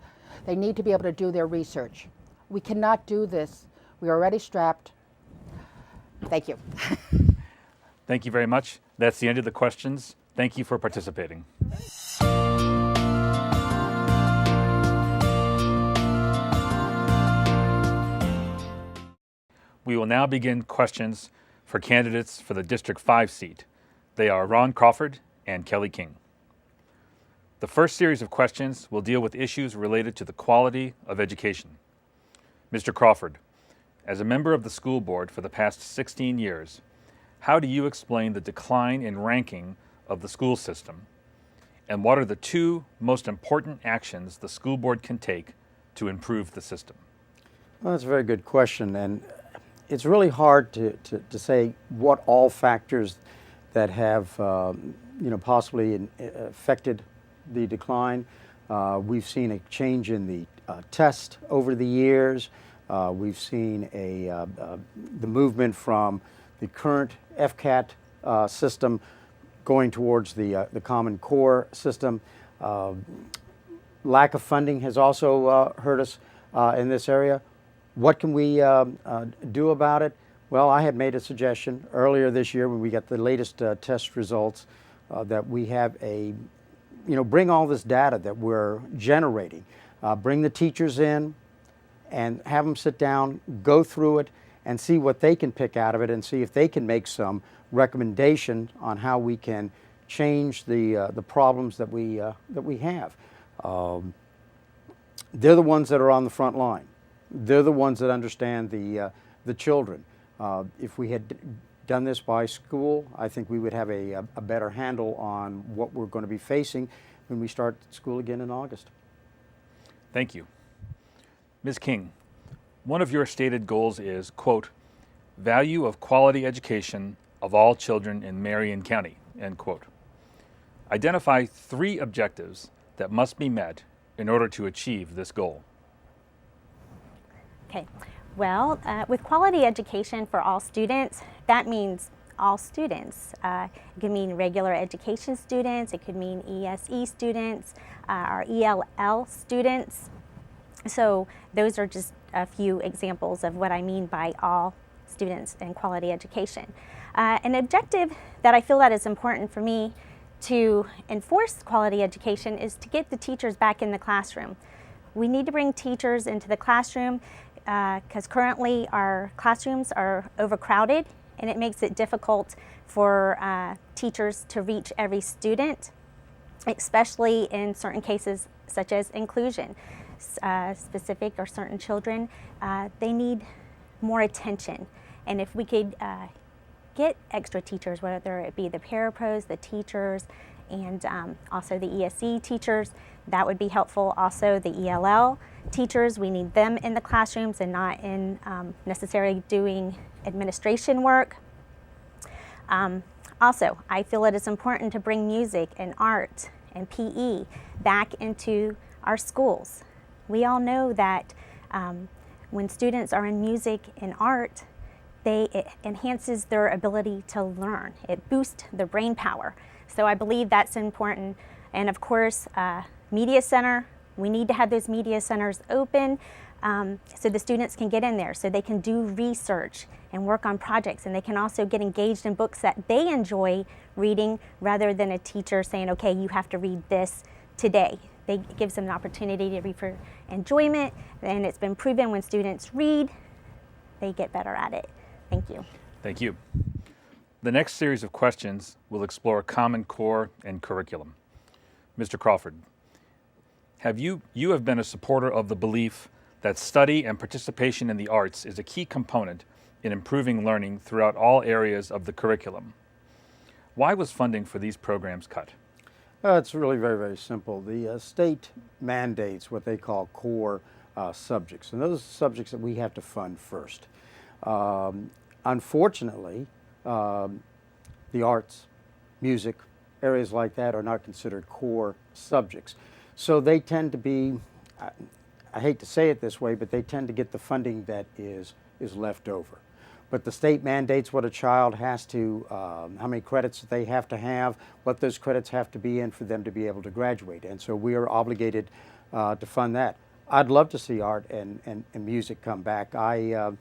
They need to be able to do their research. We cannot do this. We're already strapped. Thank you. Thank you very much. That's the end of the questions. Thank you for participating. We will now begin questions for candidates for the District 5 seat. They are Ron Crawford and Kelly King. The first series of questions will deal with issues related to the quality of education. Mr. Crawford, as a member of the school board for the past 16 years, how do you explain the decline in ranking of the school system? And what are the 2 most important actions the school board can take to improve the system? Well, that's a very good question, and it's really hard to say what all factors that have possibly affected the decline. We've seen a change in the test over the years. We've seen the movement from the current FCAT system, going towards the Common Core system. Lack of funding has also hurt us in this area. What can we do about it? Well, I had made a suggestion earlier this year when we got the latest test results that we have bring all this data that we're generating, bring the teachers in and have them sit down, go through it, and see what they can pick out of it and see if they can make some recommendation on how we can change the problems that we have. They're the ones that are on the front line. They're the ones that understand the children. If we had done this by school, I think we would have a better handle on what we're going to be facing when we start school again in August. Thank you. Ms. King, one of your stated goals is, quote, value of quality education of all children in Marion County, end quote. Identify 3 objectives that must be met in order to achieve this goal. Okay, well, with quality education for all students, that means all students. It could mean regular education students, it could mean ESE students, or ELL students. So those are just a few examples of what I mean by all students and quality education. An objective that I feel that is important for me to enforce quality education is to get the teachers back in the classroom. We need to bring teachers into the classroom because currently our classrooms are overcrowded and it makes it difficult for teachers to reach every student, especially in certain cases such as inclusion. Specific or certain children, they need more attention. And if we could get extra teachers, whether it be the parapros, the teachers, and also the ESE teachers, that would be helpful. Also the ELL teachers, we need them in the classrooms and not in necessarily doing administration work. Also, I feel it is important to bring music and art and PE back into our schools. We all know that when students are in music and art, it enhances their ability to learn. It boosts their brain power. So I believe that's important. And of course, Media Center, we need to have those media centers open so the students can get in there, so they can do research and work on projects, and they can also get engaged in books that they enjoy reading rather than a teacher saying, okay, you have to read this today. It gives them an opportunity to read for enjoyment, and it's been proven when students read, they get better at it. Thank you. Thank you. The next series of questions will explore Common Core and curriculum. Mr. Crawford, you have been a supporter of the belief that study and participation in the arts is a key component in improving learning throughout all areas of the curriculum. Why was funding for these programs cut? It's really very, very simple. The state mandates what they call core subjects, and those are subjects that we have to fund first. Unfortunately, the arts, music, areas like that are not considered core subjects. So they tend to be, I hate to say it this way, but they tend to get the funding that is left over. But the state mandates what a child has to, how many credits they have to have, what those credits have to be in for them to be able to graduate. And so we are obligated to fund that. I'd love to see art and music come back. I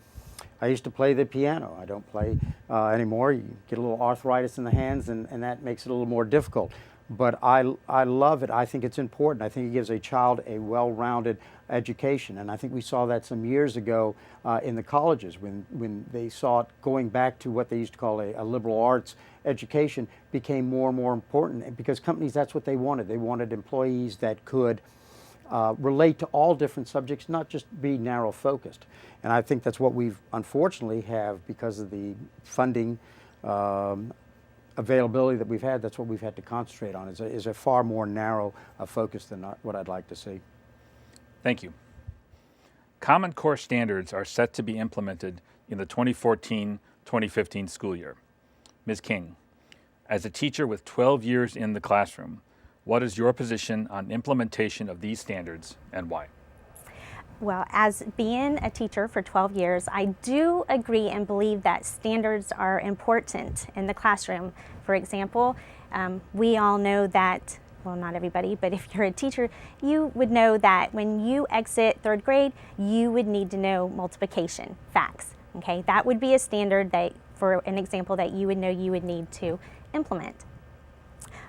used to play the piano. I don't play anymore. You get a little arthritis in the hands, and that makes it a little more difficult. But I love it. I think it's important. I think it gives a child a well-rounded education. And I think we saw that some years ago in the colleges when they saw it going back to what they used to call a liberal arts education became more and more important. And because companies, that's what they wanted. They wanted employees that could relate to all different subjects, not just be narrow focused. And I think that's what we've unfortunately have because of the funding availability that we've had. That's what we've had to concentrate on is a far more narrow focus than what I'd like to see. Thank you. Common Core standards are set to be implemented in the 2014-2015 school year. Ms. King, as a teacher with 12 years in the classroom, what is your position on implementation of these standards and why? Well, as being a teacher for 12 years, I do agree and believe that standards are important in the classroom. For example, we all know that, well, not everybody, but if you're a teacher, you would know that when you exit 3rd grade, you would need to know multiplication facts. Okay, that would be a standard that, for an example, that you would know you would need to implement.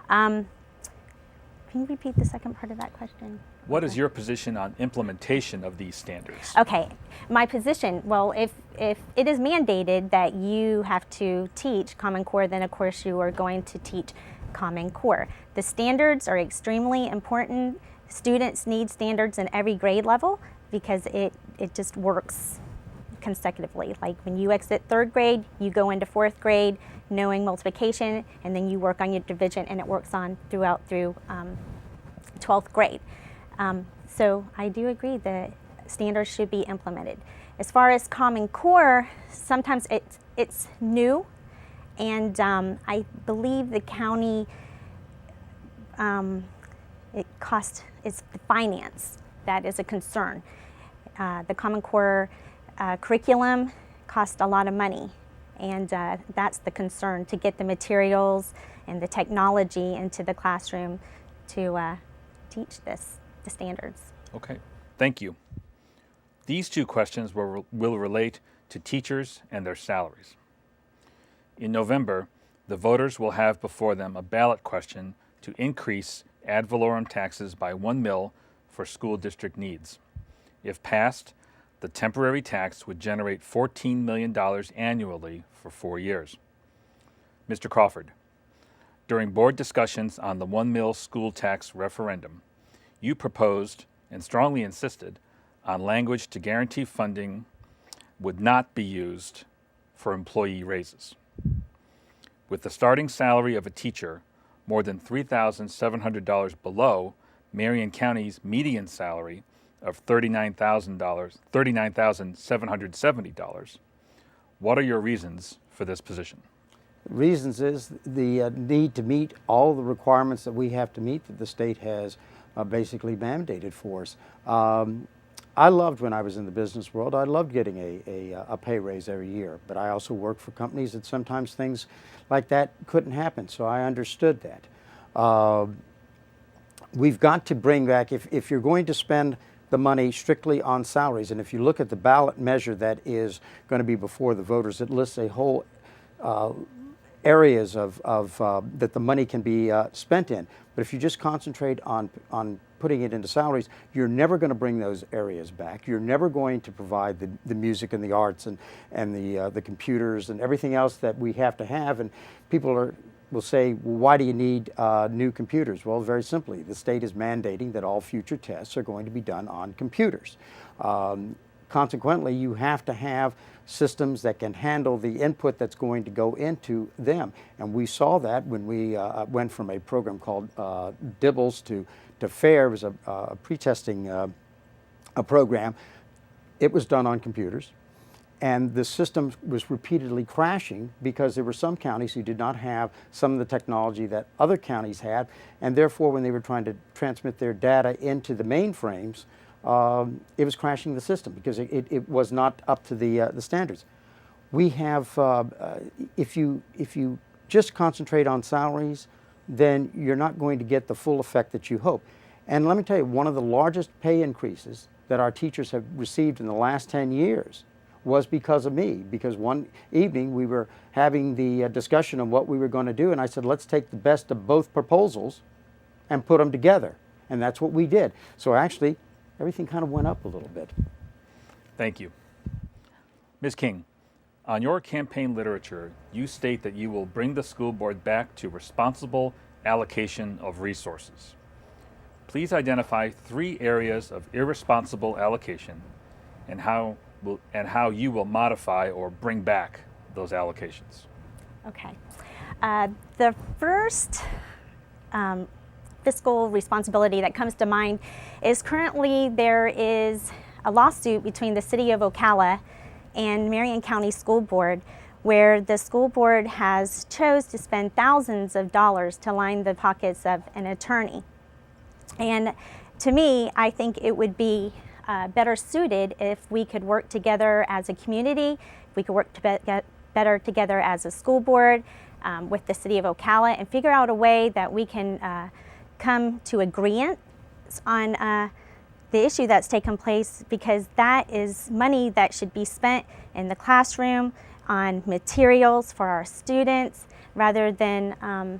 Can you repeat the second part of that question? What is your position on implementation of these standards? Okay, my position, well, if it is mandated that you have to teach Common Core, then of course you are going to teach Common Core. The standards are extremely important. Students need standards in every grade level because it just works consecutively. Like when you exit 3rd grade, you go into 4th grade knowing multiplication, and then you work on your division, and it works on through 12th grade. So I do agree that standards should be implemented. As far as Common Core, sometimes it's new, and I believe the county, it's the finance that is a concern. The Common Core curriculum costs a lot of money, and that's the concern, to get the materials and the technology into the classroom to teach the standards. Okay, thank you. These 2 questions will relate to teachers and their salaries. In November, the voters will have before them a ballot question to increase ad valorem taxes by 1 mil for school district needs. If passed, the temporary tax would generate $14 million annually for 4 years. Mr. Crawford, during board discussions on the 1 mil school tax referendum, you proposed and strongly insisted on language to guarantee funding would not be used for employee raises. With the starting salary of a teacher more than $3,700 below Marion County's median salary of $39,770, what are your reasons for this position? Reasons is the need to meet all the requirements that we have to meet that the state has basically mandated for us. I loved, when I was in the business world, I loved getting a pay raise every year, but I also worked for companies that sometimes things like that couldn't happen, so I understood that. We've got to bring back, if you're going to spend the money strictly on salaries, and if you look at the ballot measure that is going to be before the voters, it lists a whole areas of that the money can be spent in. But if you just concentrate on putting it into salaries, you're never going to bring those areas back. You're never going to provide the music and the arts and the computers and everything else that we have to have. And people will say, well, why do you need new computers? Well, very simply, the state is mandating that all future tests are going to be done on computers. Consequently, you have to have systems that can handle the input that's going to go into them. And we saw that when we went from a program called DIBELS to FAIR. It was a pre-testing a program. It was done on computers. And the system was repeatedly crashing because there were some counties who did not have some of the technology that other counties had. And therefore, when they were trying to transmit their data into the mainframes, it was crashing the system because it was not up to the standards. We have, if you just concentrate on salaries, then you're not going to get the full effect that you hope. And let me tell you, one of the largest pay increases that our teachers have received in the last 10 years was because of me, because one evening we were having the discussion on what we were going to do, and I said, let's take the best of both proposals and put them together. And that's what we did. So actually, everything kind of went up a little bit. Thank you. Ms. King, on your campaign literature, you state that you will bring the school board back to responsible allocation of resources. Please identify 3 areas of irresponsible allocation and how you will modify or bring back those allocations. Okay. The first fiscal responsibility that comes to mind is currently there is a lawsuit between the City of Ocala and Marion County School Board, where the school board has chose to spend thousands of dollars to line the pockets of an attorney. And to me, I think it would be better suited if we could work together as a community, if we could work get better together as a school board with the city of Ocala and figure out a way that we can come to agreement on the issue that's taken place, because that is money that should be spent in the classroom on materials for our students rather than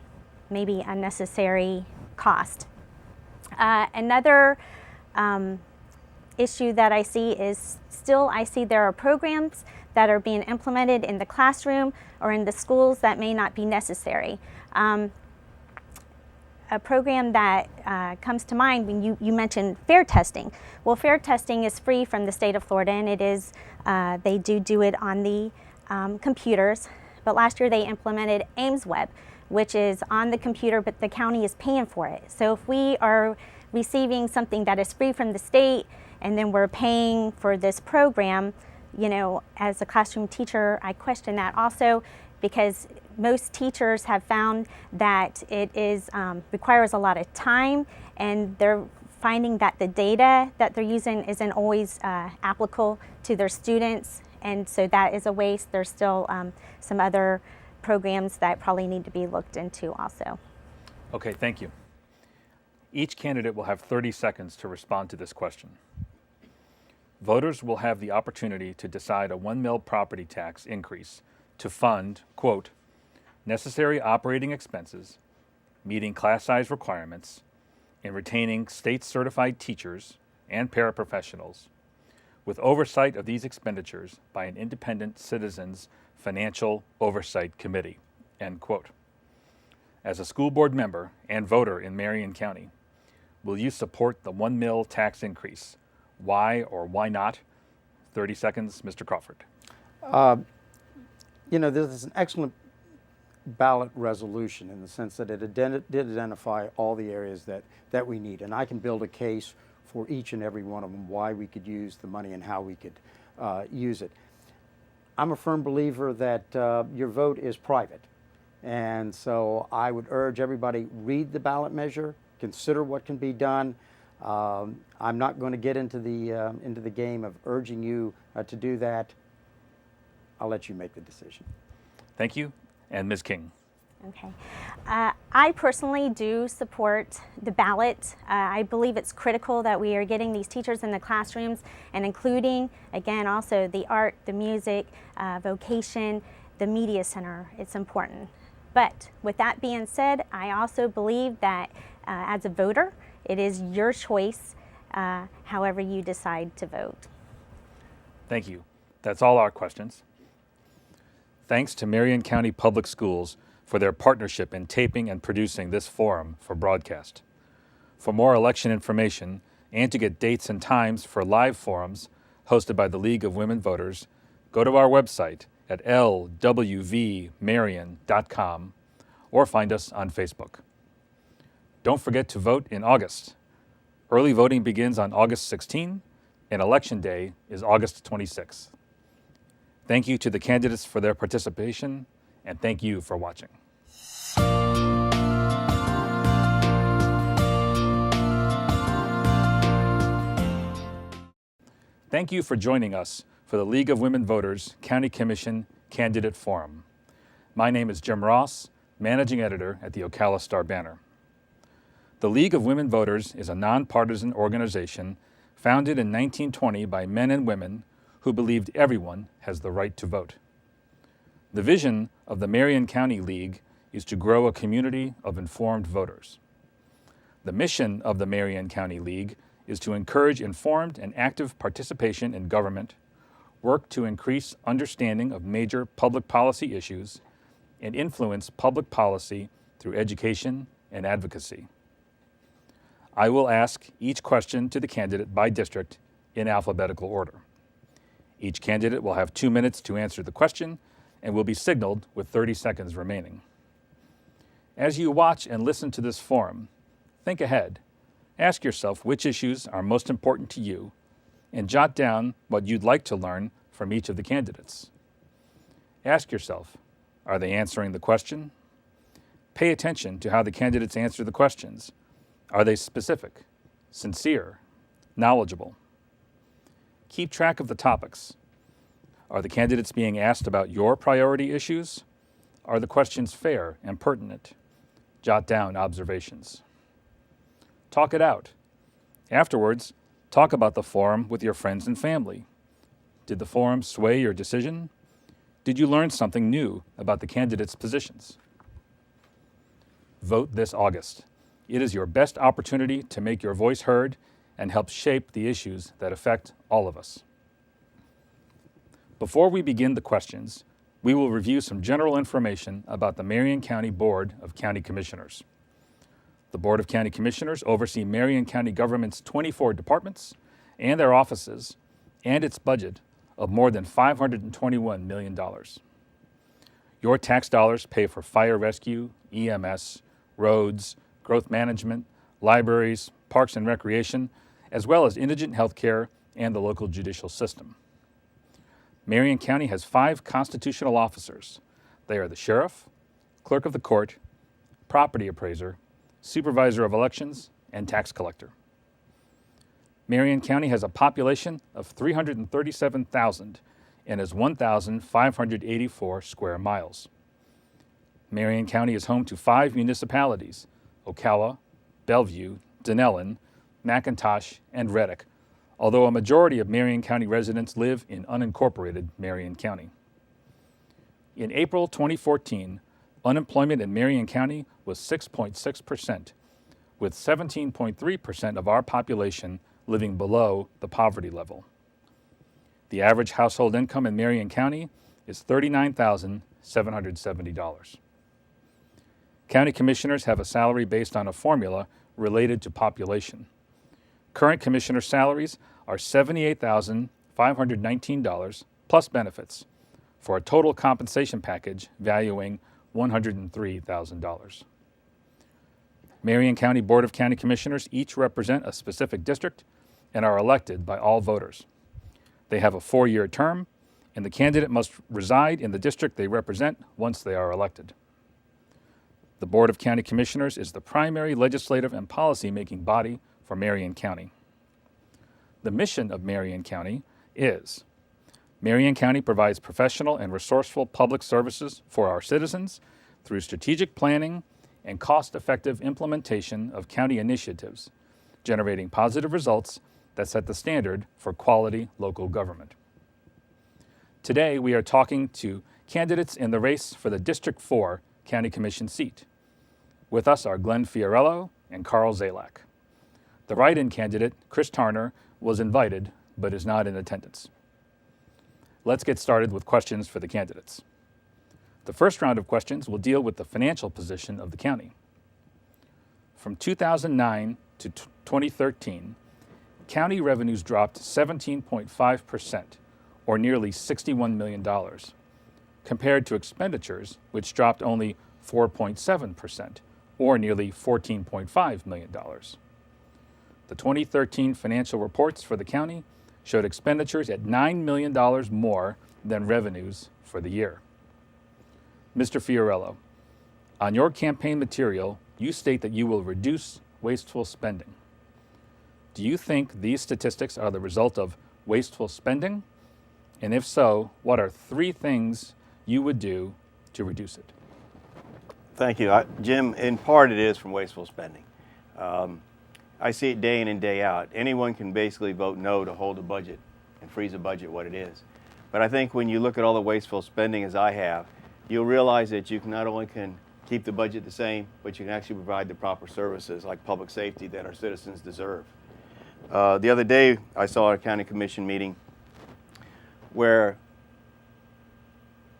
maybe unnecessary cost. Another issue that I see is I see there are programs that are being implemented in the classroom or in the schools that may not be necessary. A program that comes to mind when you mentioned fair testing. Well, fair testing is free from the state of Florida, and it is, they do it on the computers. But last year they implemented AimsWeb, which is on the computer, but the county is paying for it. So if we are receiving something that is free from the state and then we're paying for this program, you know, as a classroom teacher, I question that also, because most teachers have found that it is requires a lot of time, and they're finding that the data that they're using isn't always applicable to their students, and so that is a waste. There's still some other programs that probably need to be looked into also. Okay, thank you. Each candidate will have 30 seconds to respond to this question. Voters will have the opportunity to decide a 1 mil property tax increase to fund, quote, necessary operating expenses, meeting class size requirements, and retaining state-certified teachers and paraprofessionals, with oversight of these expenditures by an independent citizens financial oversight committee, end quote. As a school board member and voter in Marion County, will you support the 1 mil tax increase? Why or why not? 30 seconds, Mr. Crawford. You know, this is an excellent ballot resolution in the sense that it did identify all the areas that we need. And I can build a case for each and every one of them, why we could use the money and how we could use it. I'm a firm believer that your vote is private. And so I would urge everybody, read the ballot measure, consider what can be done. I'm not going to get into the game of urging you to do that. I'll let you make the decision. Thank you. And Ms. King. Okay. I personally do support the ballot. I believe it's critical that we are getting these teachers in the classrooms and including, again, also the art, the music, vocation, the media center. It's important. But with that being said, I also believe that as a voter, it is your choice however you decide to vote. Thank you. That's all our questions. Thanks to Marion County Public Schools for their partnership in taping and producing this forum for broadcast. For more election information and to get dates and times for live forums hosted by the League of Women Voters, go to our website at lwvmarion.com or find us on Facebook. Don't forget to vote in August. Early voting begins on August 16, and Election Day is August 26. Thank you to the candidates for their participation, and thank you for watching. Thank you for joining us for the League of Women Voters County Commission Candidate Forum. My name is Jim Ross, Managing Editor at the Ocala Star-Banner. The League of Women Voters is a nonpartisan organization founded in 1920 by men and women who believed everyone has the right to vote. The vision of the Marion County League is to grow a community of informed voters. The mission of the Marion County League is to encourage informed and active participation in government, work to increase understanding of major public policy issues, and influence public policy through education and advocacy. I will ask each question to the candidate by district in alphabetical order. Each candidate will have 2 minutes to answer the question and will be signaled with 30 seconds remaining. As you watch and listen to this forum, think ahead. Ask yourself which issues are most important to you and jot down what you'd like to learn from each of the candidates. Ask yourself, are they answering the question? Pay attention to how the candidates answer the questions. Are they specific, sincere, knowledgeable? Keep track of the topics. Are the candidates being asked about your priority issues? Are the questions fair and pertinent? Jot down observations. Talk it out. Afterwards, talk about the forum with your friends and family. Did the forum sway your decision? Did you learn something new about the candidates' positions? Vote this August. It is your best opportunity to make your voice heard and help shape the issues that affect all of us. Before we begin the questions, we will review some general information about the Marion County Board of County Commissioners. The Board of County Commissioners oversee Marion County government's 24 departments and their offices and its budget of more than $521 million. Your tax dollars pay for fire rescue, EMS, roads, growth management, libraries, parks and recreation, as well as indigent health care and the local judicial system. Marion County has 5 constitutional officers. They are the sheriff, clerk of the court, property appraiser, supervisor of elections, and tax collector. Marion County has a population of 337,000 and is 1,584 square miles. Marion County is home to 5 municipalities: Ocala, Bellevue, Dunellen, McIntosh, and Reddick, although a majority of Marion County residents live in unincorporated Marion County. In April 2014, unemployment in Marion County was 6.6%, with 17.3% of our population living below the poverty level. The average household income in Marion County is $39,770. County commissioners have a salary based on a formula related to population. Current commissioner salaries are $78,519 plus benefits, for a total compensation package valuing $103,000. Marion County Board of County Commissioners each represent a specific district and are elected by all voters. They have a 4-year term, and the candidate must reside in the district they represent once they are elected. The Board of County Commissioners is the primary legislative and policy-making body for Marion County. The mission of Marion County is: Marion County provides professional and resourceful public services for our citizens through strategic planning and cost-effective implementation of county initiatives, generating positive results that set the standard for quality local government. Today, we are talking to candidates in the race for the District 4 County Commission seat. With us are Glenn Fiorello and Carl Zalak. The write-in candidate, Chris Tarner, was invited but is not in attendance. Let's get started with questions for the candidates. The first round of questions will deal with the financial position of the county. From 2009 to 2013, county revenues dropped 17.5%, or nearly $61 million, compared to expenditures, which dropped only 4.7%, or nearly $14.5 million. The 2013 financial reports for the county showed expenditures at $9 million more than revenues for the year. Mr. Fiorello, on your campaign material, you state that you will reduce wasteful spending. Do you think these statistics are the result of wasteful spending? And if so, what are 3 things you would do to reduce it? Thank you. Jim, in part it is from wasteful spending. I see it day in and day out. Anyone can basically vote no to hold a budget and freeze a budget what it is. But I think when you look at all the wasteful spending as I have, you'll realize that you not only can keep the budget the same, but you can actually provide the proper services like public safety that our citizens deserve. The other day I saw a county commission meeting where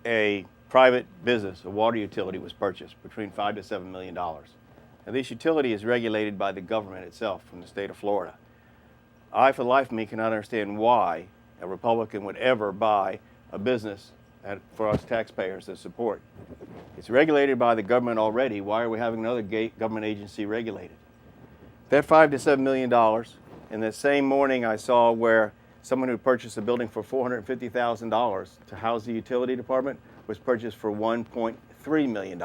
a private business, a water utility, was purchased between $5 to $7 million. Now, this utility is regulated by the government itself from the state of Florida. I, for the life of me, cannot understand why a Republican would ever buy a business for us taxpayers to support. It's regulated by the government already. Why are we having another government agency regulated? That $5 to $7 million, and the same morning I saw where someone who purchased a building for $450,000 to house the utility department was purchased for $1.3 million.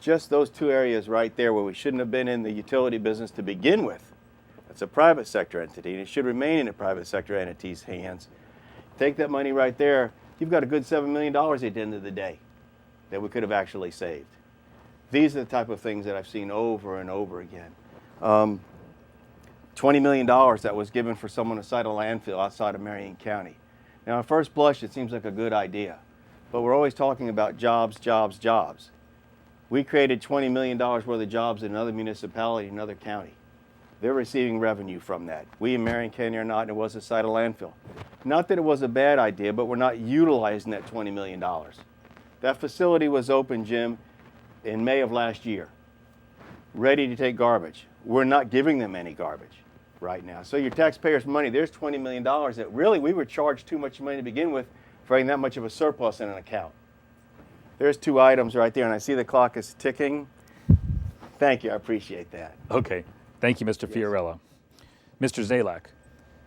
Just those 2 areas right there where we shouldn't have been in the utility business to begin with. It's a private sector entity, and it should remain in a private sector entity's hands. Take that money right there, you've got a good $7 million at the end of the day that we could have actually saved. These are the type of things that I've seen over and over again. $20 million that was given for someone to site a landfill outside of Marion County. Now, at first blush, it seems like a good idea, but we're always talking about jobs, jobs, jobs. We created $20 million worth of jobs in another municipality, another county. They're receiving revenue from that. We in Marion County are not, and it was a site of landfill. Not that it was a bad idea, but we're not utilizing that $20 million. That facility was open, Jim, in May of last year, ready to take garbage. We're not giving them any garbage right now. So your taxpayers' money, there's $20 million that really we were charged too much money to begin with for having that much of a surplus in an account. There's 2 items right there, and I see the clock is ticking. Thank you, I appreciate that. Okay, thank you, Mr. Fiorello. Mr. Zalak,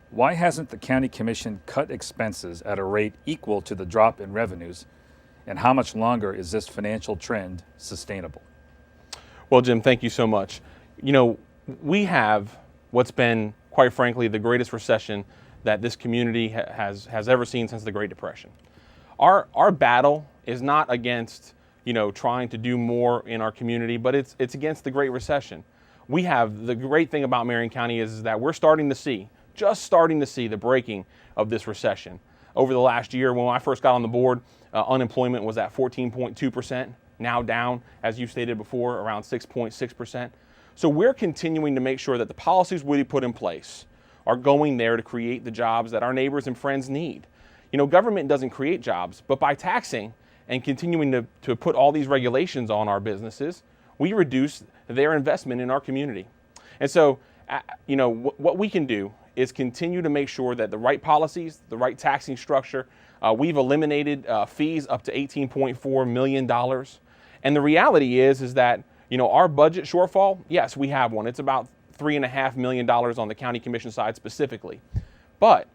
why hasn't the County Commission cut expenses at a rate equal to the drop in revenues, and how much longer is this financial trend sustainable? Well, Jim, thank you so much. You know, we have what's been, quite frankly, the greatest recession that this community has ever seen since the Great Depression. Our battle is not against, you know, trying to do more in our community, but it's against the Great Recession. We have, the great thing about Marion County is that we're just starting to see the breaking of this recession. Over the last year, when I first got on the board, unemployment was at 14.2%, now down, as you stated before, around 6.6%. So we're continuing to make sure that the policies we put in place are going there to create the jobs that our neighbors and friends need. You know, government doesn't create jobs, but by taxing and continuing to put all these regulations on our businesses, we reduce their investment in our community. And so, you know, what we can do is continue to make sure that the right policies, the right taxing structure, we've eliminated fees up to $18.4 million. And the reality is that, you know, our budget shortfall, yes, we have one. It's about $3.5 million on the county commission side specifically. But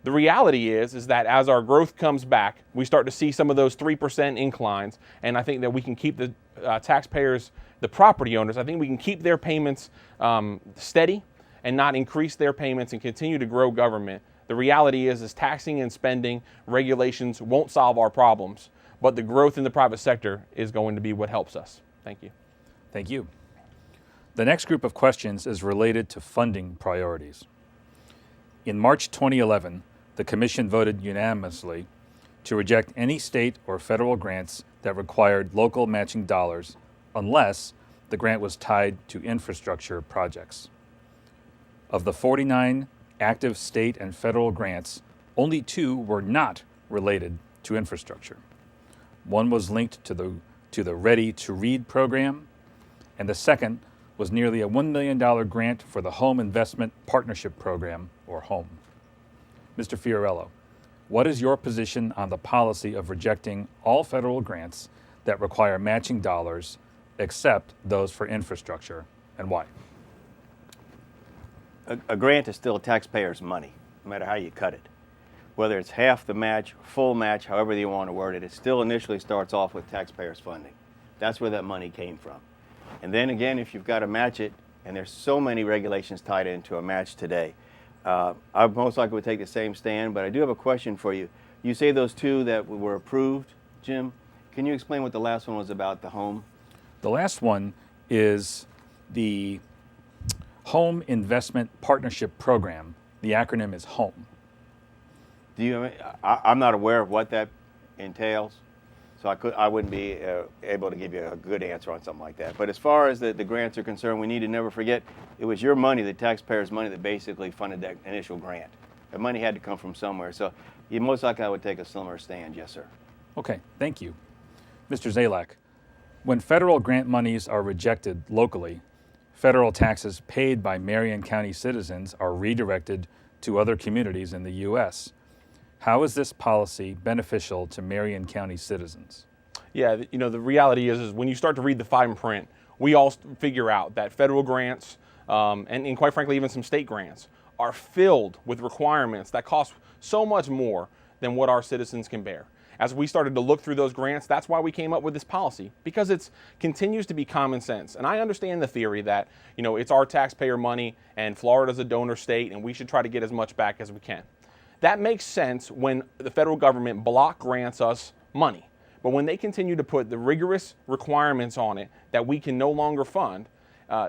the reality is that as our growth comes back, we start to see some of those 3% inclines, and I think that we can keep the taxpayers, the property owners, I think we can keep their payments steady and not increase their payments and continue to grow government. The reality is taxing and spending regulations won't solve our problems, but the growth in the private sector is going to be what helps us. Thank you. Thank you. The next group of questions is related to funding priorities. In March 2011, the Commission voted unanimously to reject any state or federal grants that required local matching dollars unless the grant was tied to infrastructure projects. Of the 49 active state and federal grants, only 2 were not related to infrastructure. One was linked to the Ready to Read program, and the second was nearly a $1 million grant for the Home Investment Partnership Program, or HOME. Mr. Fiorello, what is your position on the policy of rejecting all federal grants that require matching dollars except those for infrastructure, and why? A grant is still taxpayers' money, no matter how you cut it. Whether it's half the match, full match, however you want to word it, it still initially starts off with taxpayers' funding. That's where that money came from. And then again, if you've got to match it, and there's so many regulations tied into a match today, I most likely would take the same stand, but I do have a question for you. You say those 2 that were approved, Jim. Can you explain what the last one was about, the home? The last one is the Home Investment Partnership Program. The acronym is HOME. I'm not aware of what that entails, so I wouldn't be able to give you a good answer on something like that. But as far as the grants are concerned, we need to never forget it was your money, the taxpayers' money, that basically funded that initial grant. The money had to come from somewhere, so most likely I would take a similar stand, yes, sir. Okay, thank you. Mr. Zalak, when federal grant monies are rejected locally, federal taxes paid by Marion County citizens are redirected to other communities in the U.S. How is this policy beneficial to Marion County citizens? Yeah, you know, the reality is when you start to read the fine print, we all figure out that federal grants and quite frankly even some state grants are filled with requirements that cost so much more than what our citizens can bear. as we started to look through those grants, that's why we came up with this policy, because it continues to be common sense. And I understand the theory that, you know, it's our taxpayer money and Florida's a donor state and we should try to get as much back as we can. That makes sense when the federal government block grants us money. But when they continue to put the rigorous requirements on it that we can no longer fund,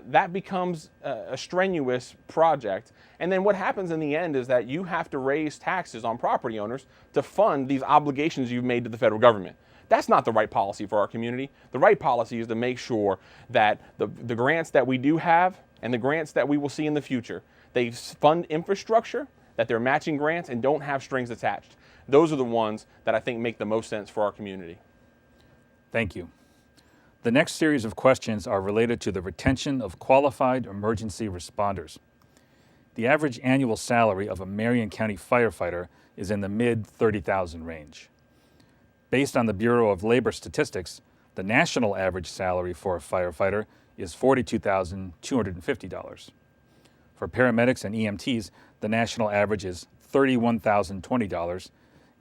that becomes a strenuous project. And then what happens in the end is that you have to raise taxes on property owners to fund these obligations you've made to the federal government. That's not the right policy for our community. The right policy is to make sure that the grants that we do have and the grants that we will see in the future, they fund infrastructure, that they're matching grants and don't have strings attached. Those are the ones that I think make the most sense for our community. Thank you. The next series of questions are related to the retention of qualified emergency responders. The average annual salary of a Marion County firefighter is in the mid-$30,000 range. Based on the Bureau of Labor Statistics, the national average salary for a firefighter is $42,250. For paramedics and EMTs, the national average is $31,020,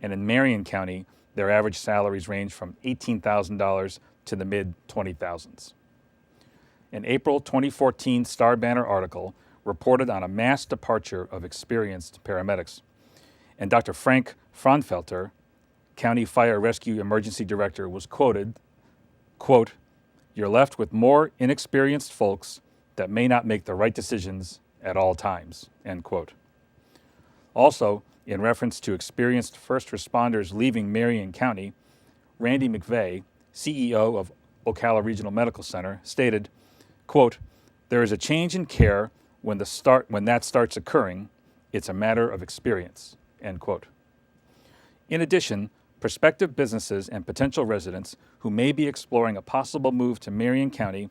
and in Marion County, their average salaries range from $18,000 to the mid-20,000s. An April 2014 Star Banner article reported on a mass departure of experienced paramedics, and Dr. Frank Fraunfelter, County Fire Rescue Emergency Director, was quoted, quote, "You're left with more inexperienced folks that may not make the right decisions at all times," end quote. Also, in reference to experienced first responders leaving Marion County, Randy McVeigh, CEO of Ocala Regional Medical Center, stated, quote, "There is a change in care when that starts occurring. It's a matter of experience," end quote. In addition, prospective businesses and potential residents who may be exploring a possible move to Marion County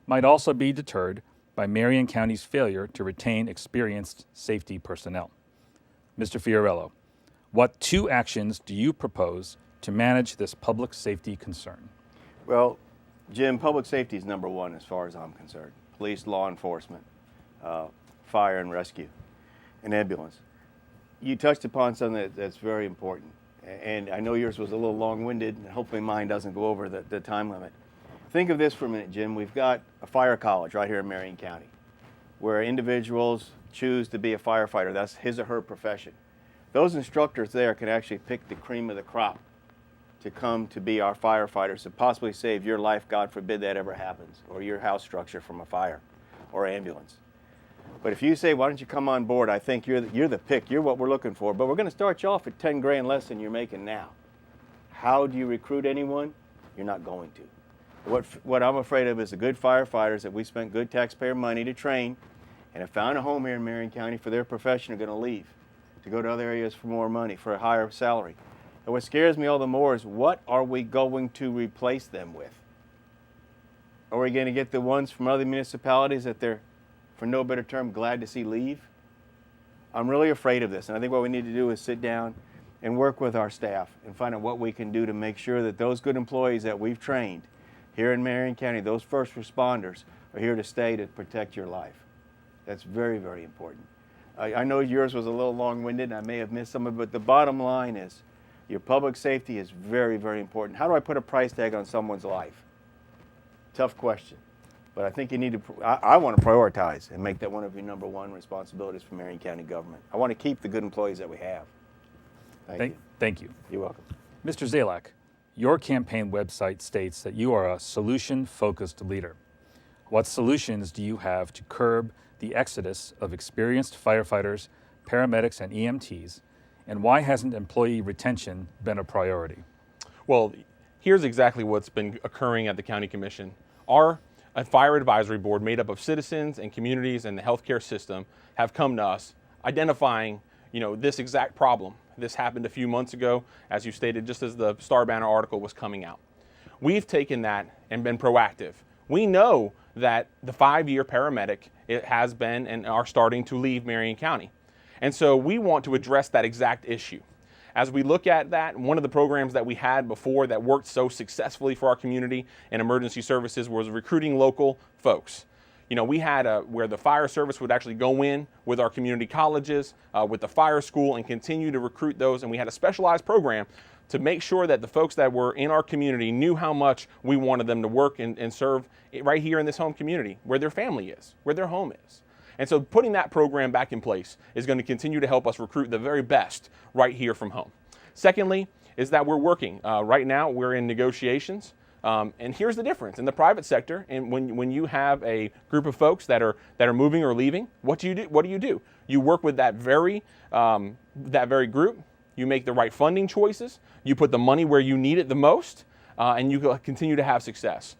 might also be deterred by Marion County's failure to retain experienced safety personnel. Mr. Fiorello, what 2 actions do you propose to manage this public safety concern? Well, Jim, public safety is number one as far as I'm concerned. Police, law enforcement, fire and rescue, and ambulance. You touched upon something that's very important, and I know yours was a little long-winded, and hopefully mine doesn't go over the time limit. Think of this for a minute, Jim. We've got a fire college right here in Marion County where individuals choose to be a firefighter. That's his or her profession. Those instructors there can actually pick the cream of the crop to come to be our firefighters to possibly save your life, God forbid that ever happens, or your house structure from a fire or ambulance. But if you say, why don't you come on board, I think you're the pick, you're what we're looking for, but we're going to start you off at 10 grand less than you're making now. How do you recruit anyone? You're not going to. What I'm afraid of is the good firefighters that we spent good taxpayer money to train and have found a home here in Marion County for their profession are going to leave to go to other areas for more money, for a higher salary. And what scares me all the more is what are we going to replace them with? Are we going to get the ones from other municipalities that they're, for no better term, glad to see leave? I'm really afraid of this, and I think what we need to do is sit down and work with our staff and find out what we can do to make sure that those good employees that we've trained here in Marion County, those first responders, are here to stay to protect your life. That's very, very important. I know yours was a little long-winded, and I may have missed some of it, but the bottom line is your public safety is very, very important. How do I put a price tag on someone's life? Tough question. But I think you need to, I want to prioritize and make that one of your number one responsibilities for Marion County government. I want to keep the good employees that we have. Thank you. Thank you. You're welcome. Mr. Zalak, your campaign website states that you are a solution-focused leader. What solutions do you have to curb the exodus of experienced firefighters, paramedics, and EMTs, and why hasn't employee retention been a priority? Well, here's exactly what's been occurring at the County Commission. Our fire advisory board made up of citizens and communities and the healthcare system have come to us identifying, this exact problem. This happened a few months ago, as you stated, just as the Star Banner article was coming out. We've taken that and been proactive. We know that the 5-year paramedic has been and are starting to leave Marion County. And so we want to address that exact issue. As we look at that, one of the programs that we had before that worked so successfully for our community and emergency services was recruiting local folks. We had where the fire service would actually go in with our community colleges, with the fire school, and continue to recruit those. And we had a specialized program to make sure that the folks that were in our community knew how much we wanted them to work and serve right here in this home community, where their family is, where their home is. And so putting that program back in place is going to continue to help us recruit the very best right here from home. Secondly, is that we're working. Right now, we're in negotiations. And here's the difference in the private sector. And when you have a group of folks that are moving or leaving, what do you do? You work with that very group. You make the right funding choices. You put the money where you need it the most, and you continue to have success.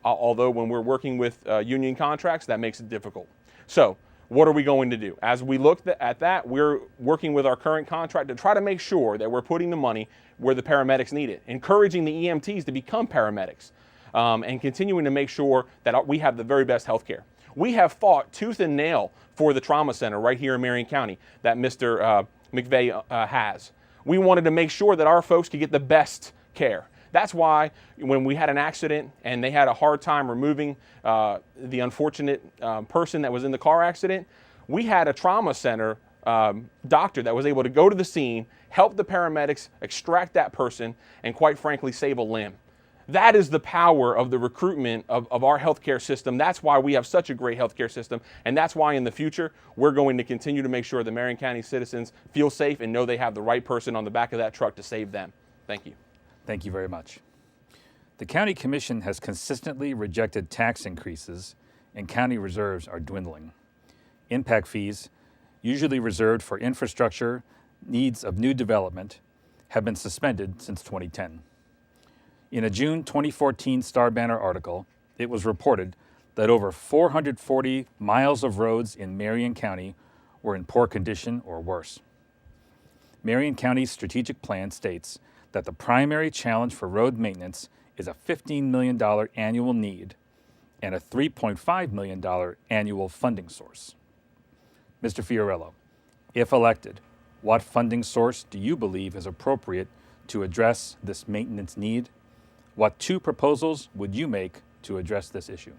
Although when we're working with union contracts, that makes it difficult. So what are we going to do? As we look at that, we're working with our current contract to try to make sure that we're putting the money where the paramedics need it, encouraging the EMTs to become paramedics, and continuing to make sure that we have the very best health care. We have fought tooth and nail for the trauma center right here in Marion County that Mr. McVeigh has. We wanted to make sure that our folks could get the best care. That's why when we had an accident and they had a hard time removing the unfortunate person that was in the car accident, we had a trauma center doctor that was able to go to the scene, help the paramedics extract that person, and quite frankly, save a limb. That is the power of the recruitment of our healthcare system. That's why we have such a great healthcare system, and that's why in the future we're going to continue to make sure the Marion County citizens feel safe and know they have the right person on the back of that truck to save them. Thank you. Thank you very much. The County Commission has consistently rejected tax increases, and county reserves are dwindling. Impact fees, usually reserved for infrastructure needs of new development, have been suspended since 2010. In a June 2014 Star Banner article, it was reported that over 440 miles of roads in Marion County were in poor condition or worse. Marion County's strategic plan states that the primary challenge for road maintenance is a $15 million annual need and a $3.5 million annual funding source. Mr. Fiorello, if elected, what funding source do you believe is appropriate to address this maintenance need? What two proposals would you make to address this issue?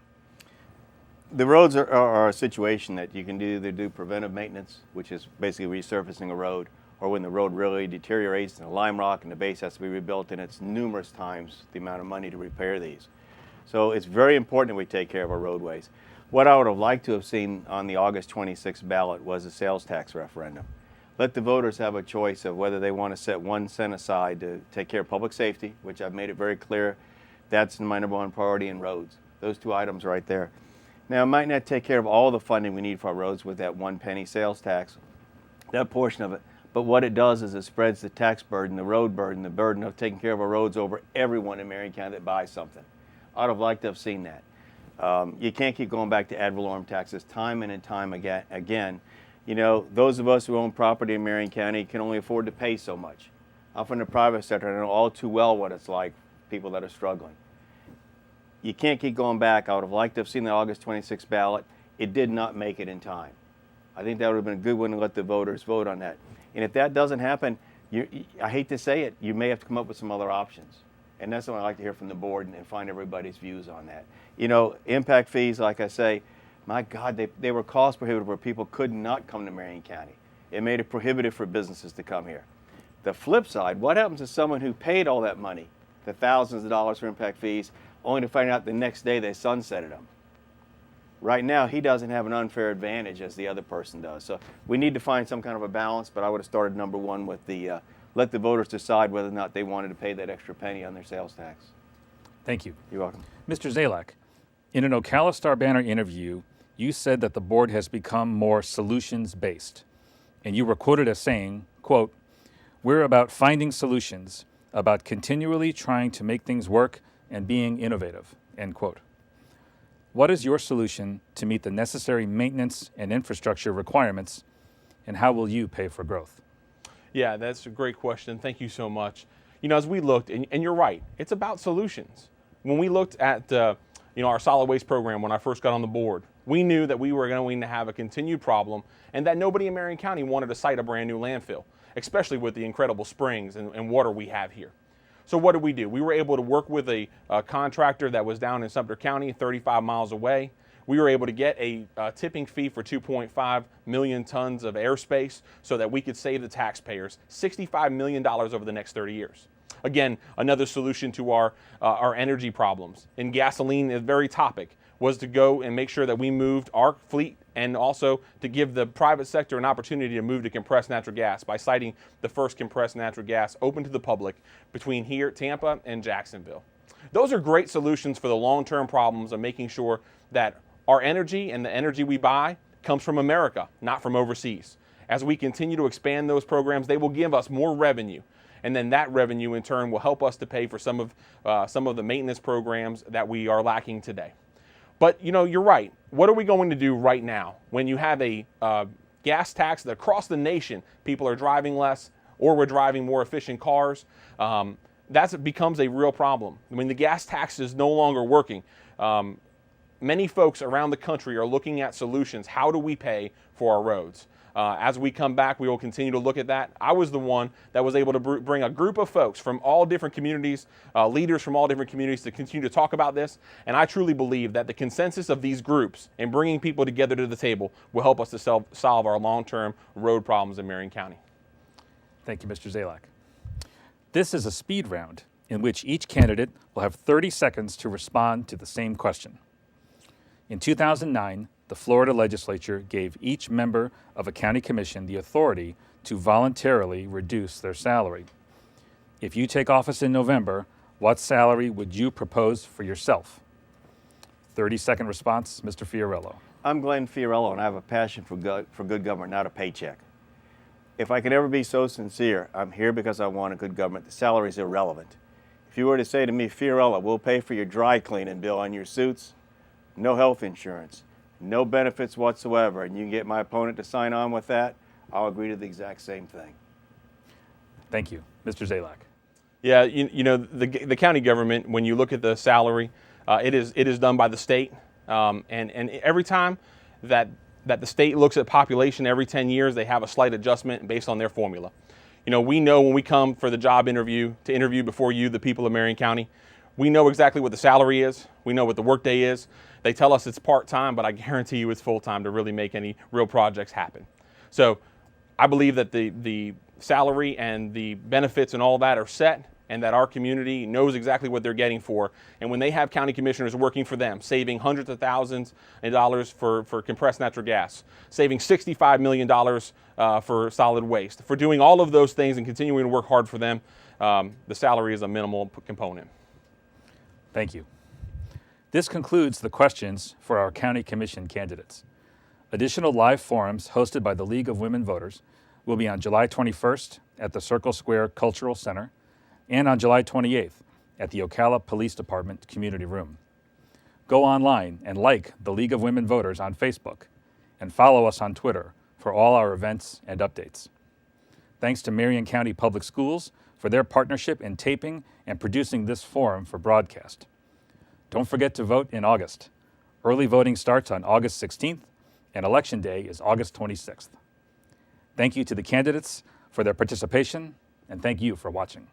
The roads are a situation that you can either do preventive maintenance, which is basically resurfacing a road, or when the road really deteriorates and the lime rock and the base has to be rebuilt, and it's numerous times the amount of money to repair these. So it's very important that we take care of our roadways. What I would have liked to have seen on the August 26th ballot was a sales tax referendum. Let the voters have a choice of whether they want to set 1 cent aside to take care of public safety, which I've made it very clear that's my number one priority, in roads. Those two items right there. Now, it might not take care of all the funding we need for our roads with that 1 penny sales tax, that portion of it. But what it does is it spreads the tax burden, the road burden, the burden of taking care of our roads over everyone in Marion County that buys something. I'd have liked to have seen that. You can't keep going back to ad valorem taxes time and time again. You know, those of us who own property in Marion County can only afford to pay so much. I'm from the private sector, I know all too well what it's like, people that are struggling. You can't keep going back. I would have liked to have seen the August 26th ballot. It did not make it in time. I think that would have been a good one to let the voters vote on that. And if that doesn't happen, I hate to say it, you may have to come up with some other options. And that's what I'd like to hear from the board and find everybody's views on that. You know, impact fees, like I say, my God, they were cost prohibitive where people could not come to Marion County. It made it prohibitive for businesses to come here. The flip side, what happens to someone who paid all that money, the thousands of dollars for impact fees, only to find out the next day they sunsetted them? Right now, he doesn't have an unfair advantage as the other person does. So we need to find some kind of a balance, but I would have started number one with the let the voters decide whether or not they wanted to pay that extra penny on their sales tax. Thank you. You're welcome. Mr. Zalak, in an Ocala Star Banner interview, you said that the board has become more solutions-based, and you were quoted as saying, quote, "We're about finding solutions, about continually trying to make things work and being innovative," end quote. What is your solution to meet the necessary maintenance and infrastructure requirements, and how will you pay for growth? Yeah, that's a great question. Thank you so much. You know, as we looked, and you're right, it's about solutions. When we looked at our solid waste program when I first got on the board, we knew that we were going to have a continued problem and that nobody in Marion County wanted to site a brand new landfill, especially with the incredible springs and water we have here. So what did we do? We were able to work with a contractor that was down in Sumter County, 35 miles away. We were able to get a tipping fee for 2.5 million tons of airspace so that we could save the taxpayers $65 million over the next 30 years. Again, another solution to our energy problems. And gasoline, the very topic, was to go and make sure that we moved our fleet and also to give the private sector an opportunity to move to compressed natural gas by siting the first compressed natural gas open to the public between here, Tampa, and Jacksonville. Those are great solutions for the long-term problems of making sure that our energy and the energy we buy comes from America, not from overseas. As we continue to expand those programs, they will give us more revenue. And then that revenue in turn will help us to pay for some of the maintenance programs that we are lacking today. But you're right. What are we going to do right now when you have a gas tax that across the nation people are driving less or we're driving more efficient cars? That becomes a real problem. When the gas tax is no longer working, many folks around the country are looking at solutions. How do we pay for our roads? As we come back, we will continue to look at that. I was the one that was able to bring a group of folks from all different communities, leaders from all different communities to continue to talk about this. And I truly believe that the consensus of these groups and bringing people together to the table will help us to solve our long-term road problems in Marion County. Thank you, Mr. Zalak. This is a speed round in which each candidate will have 30 seconds to respond to the same question. In 2009, the Florida legislature gave each member of a county commission the authority to voluntarily reduce their salary. If you take office in November, what salary would you propose for yourself? 30-second response, Mr. Fiorello. I'm Glenn Fiorello, and I have a passion for good government, not a paycheck. If I could ever be so sincere, I'm here because I want a good government. The salary is irrelevant. If you were to say to me, Fiorello, we'll pay for your dry cleaning bill on your suits, no health insurance, no benefits whatsoever, and you can get my opponent to sign on with that, I'll agree to the exact same thing. Thank you. Mr. Zalak. Yeah, the county government, when you look at the salary, it is done by the state. And every time that the state looks at population every 10 years, they have a slight adjustment based on their formula. We know when we come for the job interview, to interview before you, the people of Marion County, we know exactly what the salary is. We know what the workday is. They tell us it's part-time, but I guarantee you it's full-time to really make any real projects happen. So I believe that the salary and the benefits and all that are set, and that our community knows exactly what they're getting for. And when they have county commissioners working for them, saving hundreds of thousands of dollars for compressed natural gas, saving $65 million for solid waste, for doing all of those things and continuing to work hard for them, the salary is a minimal component. Thank you. This concludes the questions for our county commission candidates. Additional live forums hosted by the League of Women Voters will be on July 21st at the Circle Square Cultural Center and on July 28th at the Ocala Police Department Community Room. Go online and like the League of Women Voters on Facebook and follow us on Twitter for all our events and updates. Thanks to Marion County Public Schools for their partnership in taping and producing this forum for broadcast. Don't forget to vote in August. Early voting starts on August 16th, and Election Day is August 26th. Thank you to the candidates for their participation, and thank you for watching.